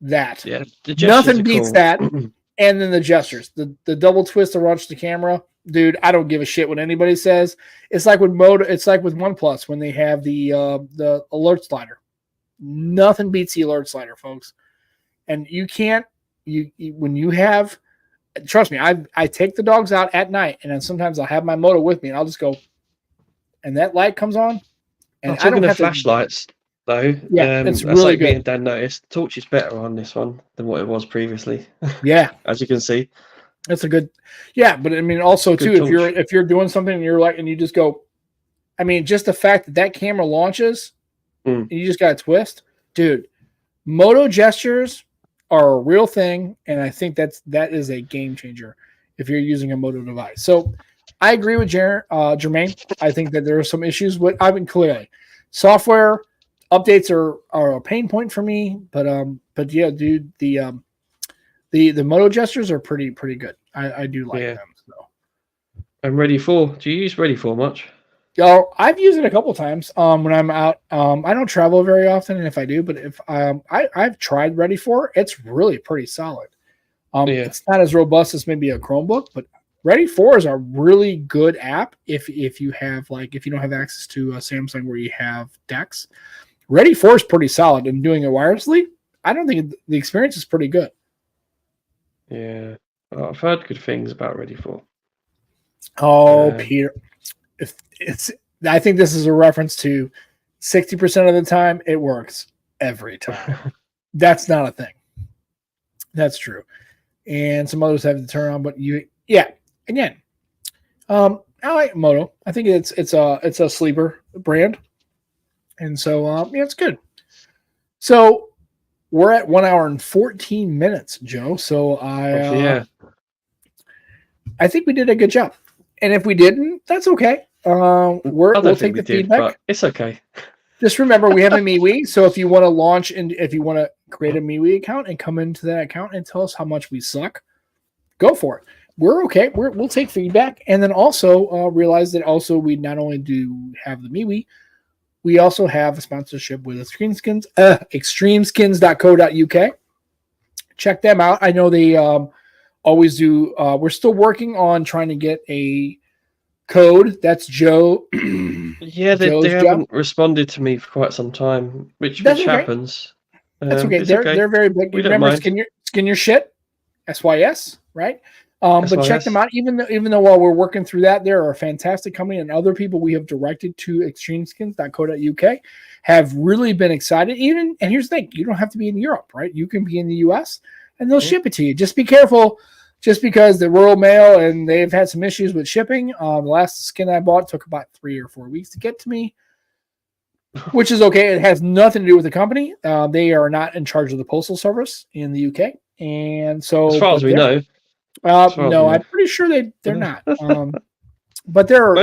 that. Yeah, nothing beats that. And then the gestures, the double twist to launch the camera. Dude, I don't give a shit what anybody says. It's like with Moto. It's like with OnePlus when they have the alert slider. Nothing beats the alert slider, folks. And you can't. When you have, trust me. I take the dogs out at night, and then sometimes I'll have my Moto with me, and I'll just go, and that light comes on, and I don't have flashlights though. Yeah, it's that's really like good. Me and Dan noticed. The torch is better on this one than what it was previously. Yeah, as you can see. That's a good, but I mean, also too, if you're doing something and you're like, and you just go, I mean, just the fact that camera launches, and you just got to twist, dude. Moto gestures are a real thing, and I think that is a game changer if you're using a Moto device. So, I agree with Jermaine. I think that there are some issues with. I mean, clearly, software updates are a pain point for me, but yeah, dude, the Moto gestures are pretty good. I do like them. So. And Ready 4. Do you use Ready 4 much? I've used it a couple times when I'm out. I don't travel very often, and if I do, but if I've tried Ready 4, it's really pretty solid. It's not as robust as maybe a Chromebook, but Ready 4 is a really good app if you don't have access to a Samsung where you have DeX. Ready 4 is pretty solid, and doing it wirelessly, I don't think the experience is pretty good. Yeah, I've heard good things about Ready 4. Oh, Peter, I think this is a reference to 60% of the time it works every time. That's not a thing. That's true. And some others have to turn on, but again, I like Moto. I think it's a sleeper brand, and so it's good. So. We're at 1 hour and 14 minutes, Joe. So I think we did a good job. And if we didn't, that's okay. We'll take the feedback. It's okay. Just remember, we have a MeWe. So if you want to launch and if you want to create a MeWe account and come into that account and tell us how much we suck, go for it. We're okay. We'll take feedback. And then also realize that also we not only do have the MeWe, we also have a sponsorship with extremeskins.co.uk. Check them out. I know they always do. We're still working on trying to get a code. That's Joe. Yeah, they haven't responded to me for quite some time, which happens. That's okay. They're very big. We remember skin your shit, SYS, right? But check them out. Even though while we're working through that, they're a fantastic company, and other people we have directed to extremeskins.co.uk have really been excited. And here's the thing: you don't have to be in Europe, right? You can be in the US, and they'll ship it to you. Just be careful. Just because the Royal Mail and they've had some issues with shipping. The last skin I bought took about 3 or 4 weeks to get to me, which is okay. It has nothing to do with the company. They are not in charge of the postal service in the UK, and so as far as we know, no, I'm pretty sure they're not. But there are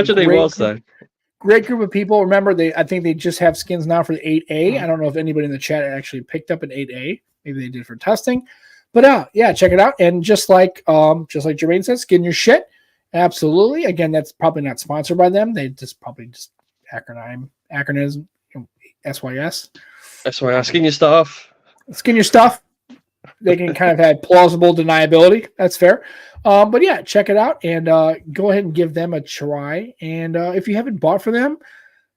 great group of people. Remember, I think they just have skins now for the 8A. I don't know if anybody in the chat actually picked up an 8A. Maybe they did for testing. But yeah, check it out. And just like Jermaine says, skin your shit. Absolutely. Again, that's probably not sponsored by them. They probably acronym SYS. SYS. Skin your stuff. Skin your stuff. They can kind of have plausible deniability. That's fair. But yeah, check it out and go ahead and give them a try. And if you haven't bought for them,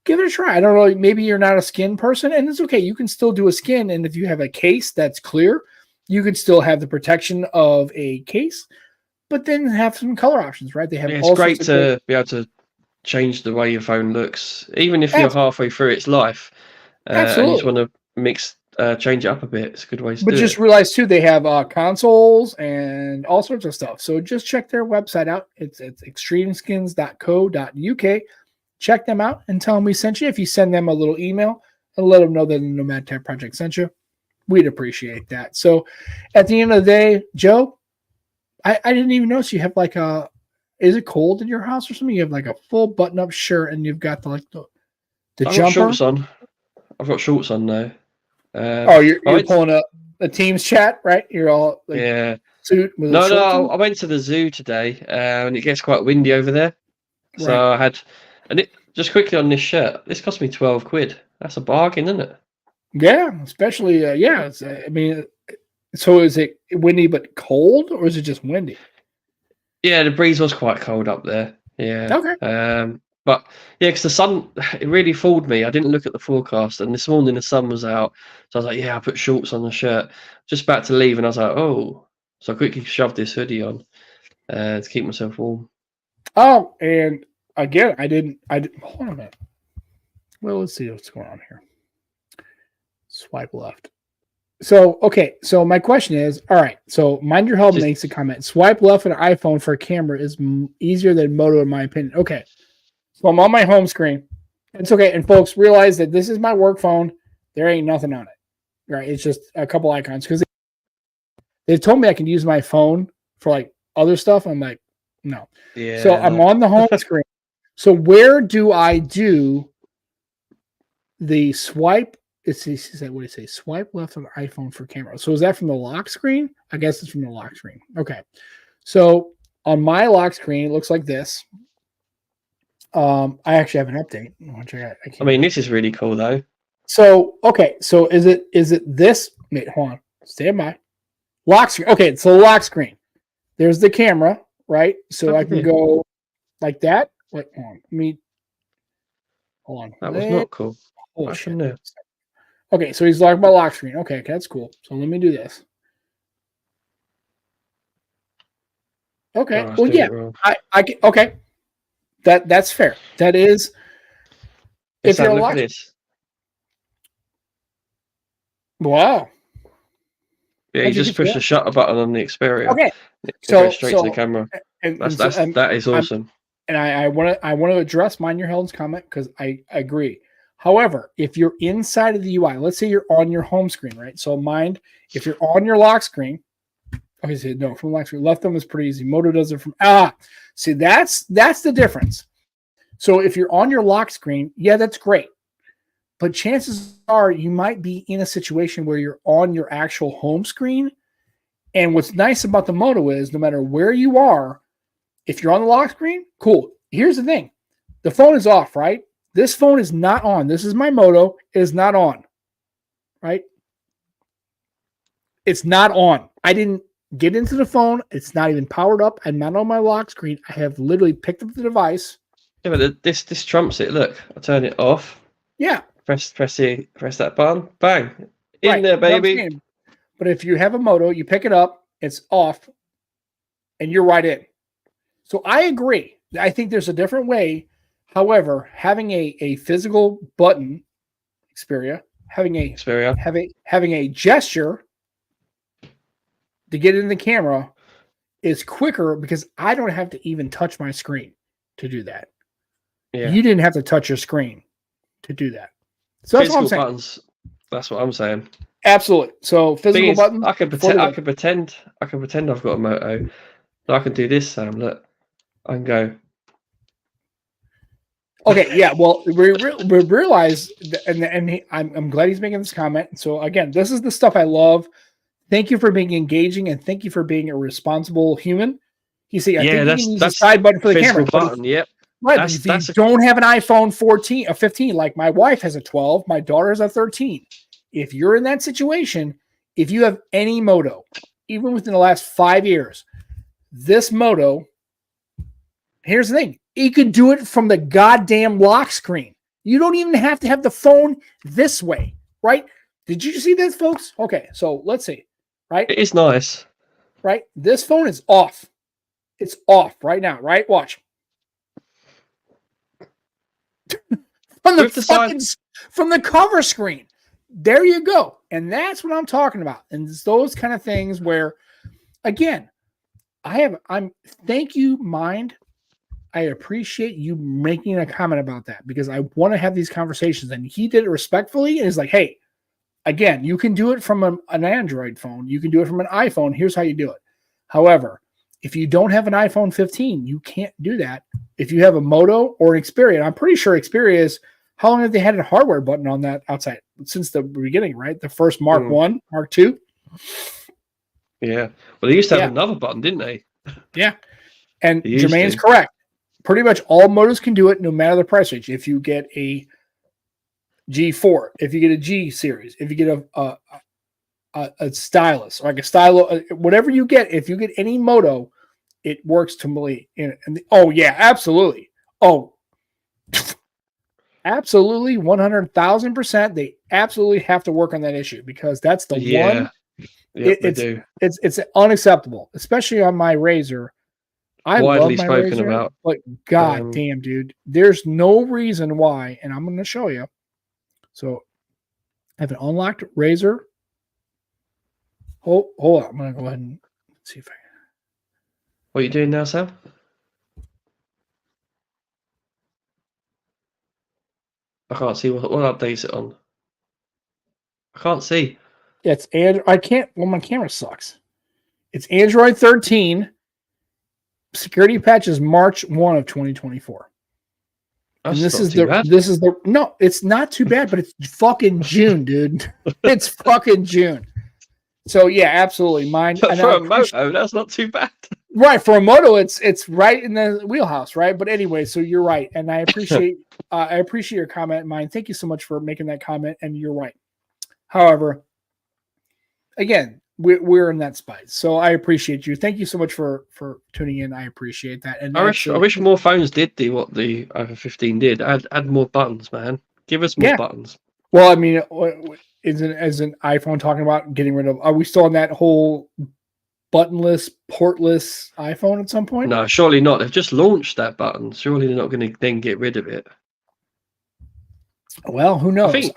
give it a try. I don't know. Maybe you're not a skin person, and it's okay. You can still do a skin. And if you have a case that's clear, you could still have the protection of a case, but then have some color options, right? They have. It's great to be able to change the way your phone looks, even if you're halfway through its life, and you just want to change it up a bit. It's a good way to do it. But just realize too, they have consoles and all sorts of stuff. So just check their website out. It's extremeskins.co.uk. Check them out and tell them we sent you. If you send them a little email and let them know that the Nomad Tech Project sent you, we'd appreciate that. So at the end of the day, Joe, I didn't even notice you have is it cold in your house or something? You have like a full button-up shirt and you've got the jumper. Shorts on. I've got shorts on now. You're pulling up the Teams chat, right? You're all suit with No, I went to the zoo today and it gets quite windy over there. Right. So I had, and it just quickly on this shirt, this cost me 12 quid. That's a bargain, isn't it? Yeah, especially so is it windy but cold, or is it just windy? Yeah, the breeze was quite cold up there. Yeah. Okay. But yeah, because the sun, it really fooled me. I didn't look at the forecast, and this morning the sun was out, so I was like, yeah, I put shorts on the shirt. Just about to leave, and I was like, oh, so I quickly shoved this hoodie on to keep myself warm. Oh, and again, I didn't. Hold on a minute. Well, let's see what's going on here. Swipe left. So, okay. So my question is, all right. So Mind Your Help makes a comment. Swipe left on an iPhone for a camera is easier than Moto, in my opinion. Okay. So I'm on my home screen. It's okay. And folks, realize that this is my work phone. There ain't nothing on it. Right. It's just a couple icons because they've told me I can use my phone for like other stuff. I'm like, no. Yeah. So I'm on the home screen. So where do I do the swipe? What do you say? Swipe left on the iPhone for camera. So is that from the lock screen? I guess it's from the lock screen. Okay. So on my lock screen, it looks like this. I actually have an update. I mean, this is really cool though. So okay. So is it this? Wait, hold on. Stand by. Lock screen. Okay, so lock screen. There's the camera, right? So I can go like that. Wait, hold on. That was not cool. Oh shit. Okay, so he's talking about lock screen. Okay, that's cool. So let me do this. Okay. Well, yeah. I get, okay. That's fair. That is. If you're look at this. Wow. Yeah, you just push the shutter button on the Xperia. Okay. So go straight to the camera. That is awesome. I want to address Mind Your Held's comment because I agree. However, if you're inside of the UI, let's say you're on your home screen, right? So if you're on your lock screen, okay, so no, from lock screen, left thumb is pretty easy. Moto does it from see that's the difference. So if you're on your lock screen, yeah, that's great. but chances are you might be in a situation where you're on your actual home screen. And what's nice about the Moto is no matter where you are, if you're on the lock screen, cool. Here's the thing. The phone is off, right? This phone is not on. This is my Moto. It is not on, right? It's not on. I didn't get into the phone. It's not even powered up. I'm not on my lock screen. I have literally picked up the device. Yeah, but this trumps it. Look, I turn it off. Yeah. Press that button. Bang. In there, baby. But if you have a Moto, you pick it up, it's off, and you're right in. So I agree. I think there's a different way. However, having a physical button, Xperia, having a gesture to get in the camera is quicker because I don't have to even touch my screen to do that. Yeah. You didn't have to touch your screen to do that. So that's physical what I'm saying. Buttons, that's what I'm saying. Absolutely. So physical buttons. I can pretend I've got a Moto. So I can do this, Sam. Look, I can go. Okay, yeah. Well, we realize, and I'm glad he's making this comment. So again, this is the stuff I love. Thank you for being engaging, and thank you for being a responsible human. You see, I think you can use a side button for the camera. Button, yep. Right, if you don't have an iPhone 14, a 15, like my wife has a 12, my daughter has a 13. If you're in that situation, if you have any Moto, even within the last 5 years, this Moto, here's the thing. You could do it from the goddamn lock screen. You don't even have to have the phone this way, right? Did you see this, folks? Okay, so let's see, right? It is nice. Right? This phone is off. It's off right now, right? Watch. From the cover screen. There you go. And that's what I'm talking about. And it's those kind of things where, again, thank you, Mind. I appreciate you making a comment about that because I want to have these conversations. And he did it respectfully. And he's like, hey, again, you can do it from an Android phone. You can do it from an iPhone. Here's how you do it. However, if you don't have an iPhone 15, you can't do that. If you have a Moto or an Xperia, and I'm pretty sure Xperia is, how long have they had a hardware button on that outside? Since the beginning, right? The first Mark 1, Mark 2. Yeah. Well, they used to have another button, didn't they? Yeah. And Jermaine's correct. Pretty much all Motos can do it no matter the price range. If you get a G4, if you get a G series, if you get a stylus, like a stylo, whatever you get, if you get any Moto, it works to me. Oh, yeah, absolutely. Oh, absolutely, 100,000%. They absolutely have to work on that issue because that's the one. Yep, it's unacceptable, especially on my Razor. I widely love my spoken Razor, about. but god damn, dude, there's no reason why, and I'm going to show you. So I have an unlocked Razor. Hold on, I'm going to go ahead and see if I can. What are you doing now, Sam? I can't see what updates it on. I can't see. Yeah, it's Android. I can't. Well, my camera sucks. It's Android 13. Security patch is March 1 of 2024. And this is no, it's not too bad, but it's fucking June, dude. It's fucking June. So yeah, absolutely. Mine for a Moto, that's not too bad. Right, for a Moto, it's right in the wheelhouse, right? But anyway, so you're right, and I appreciate your comment, Mine. Thank you so much for making that comment, and you're right. However, again, we're in that spot, so I appreciate you. Thank you so much for tuning in. I appreciate that. And I wish more phones did do what the iPhone 15 did. Add more buttons, man. Give us more buttons. Well, I mean, as an iPhone talking about getting rid of? Are we still on that whole buttonless, portless iPhone at some point? No, surely not. They've just launched that button. Surely they're not going to then get rid of it. Well, who knows?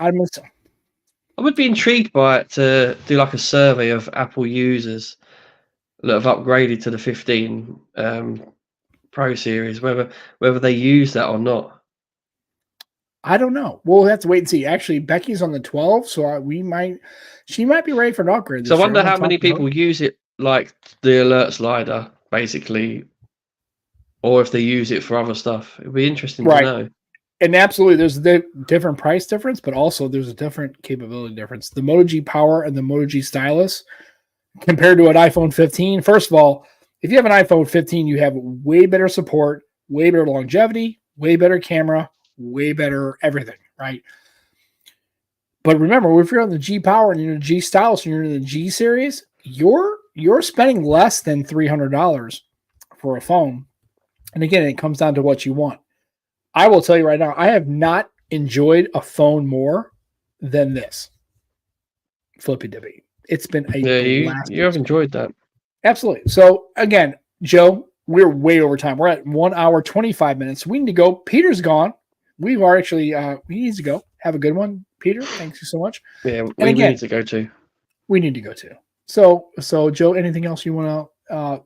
I would be intrigued by it to do like a survey of Apple users that have upgraded to the 15 Pro series, whether they use that or not. I don't know. We'll have to wait and see. Actually, Becky's on the 12, so she might be ready for an upgrade. So I wonder how many people use it like the alert slider, basically, or if they use it for other stuff. It'd be interesting to know. And absolutely, there's the different price difference, but also there's a different capability difference. The Moto G Power and the Moto G Stylus compared to an iPhone 15. First of all, if you have an iPhone 15, you have way better support, way better longevity, way better camera, way better everything, right? But remember, if you're on the G Power and you're in the G Stylus and you're in the G series, you're spending less than $300 for a phone. And again, it comes down to what you want. I will tell you right now, I have not enjoyed a phone more than this Flippy Dippy. It's been a blast. You have enjoyed that. Absolutely. So again, Joe, we're way over time. We're at 1 hour, 25 minutes. We need to go. Peter's gone. We are actually, he needs to go. Have a good one, Peter. Thanks you so much. Yeah, we need to go too. We need to go too. So Joe, anything else you want to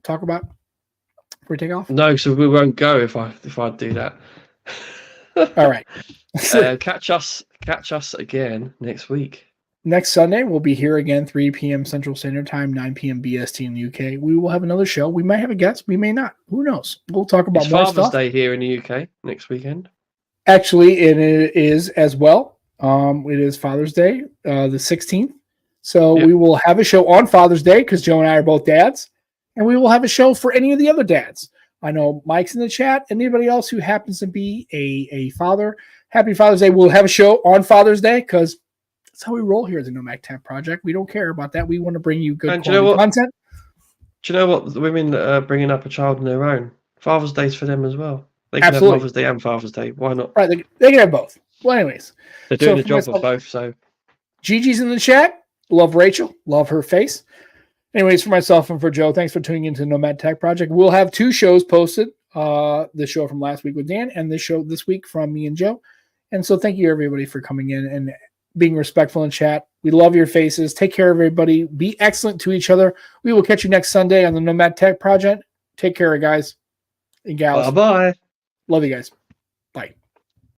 talk about before we take off? No, so we won't go if I do that. All right. Catch us again next week. Next Sunday, we'll be here again, 3 p.m. Central Standard Time, 9 p.m. BST in the UK. We will have another show. We may have a guest. We may not. Who knows? We'll talk about more Father's stuff. Day here in the UK next weekend. Actually, it is as well. It is Father's Day, the 16th. So we will have a show on Father's Day because Joe and I are both dads. And we will have a show for any of the other dads. I know Mike's in the chat. Anybody else who happens to be a father, happy Father's Day. We'll have a show on Father's Day because that's how we roll here at the Nomad Tech Project. We don't care about that. We want to bring you good quality content. Do you know what? The women are bringing up a child on their own. Father's Day's for them as well. They can Absolutely. have Mother's Day and Father's Day. Why not? Right. They can have both. Well, anyways. They're doing the job of both. So Gigi's in the chat. Love Rachel. Love her face. Anyways, for myself and for Joe, thanks for tuning into the Nomad Tech Project. We'll have 2 shows posted. The show from last week with Dan and the show this week from me and Joe. And so thank you, everybody, for coming in and being respectful in chat. We love your faces. Take care, everybody. Be excellent to each other. We will catch you next Sunday on the Nomad Tech Project. Take care, guys and gals. Bye-bye. Love you guys. Bye.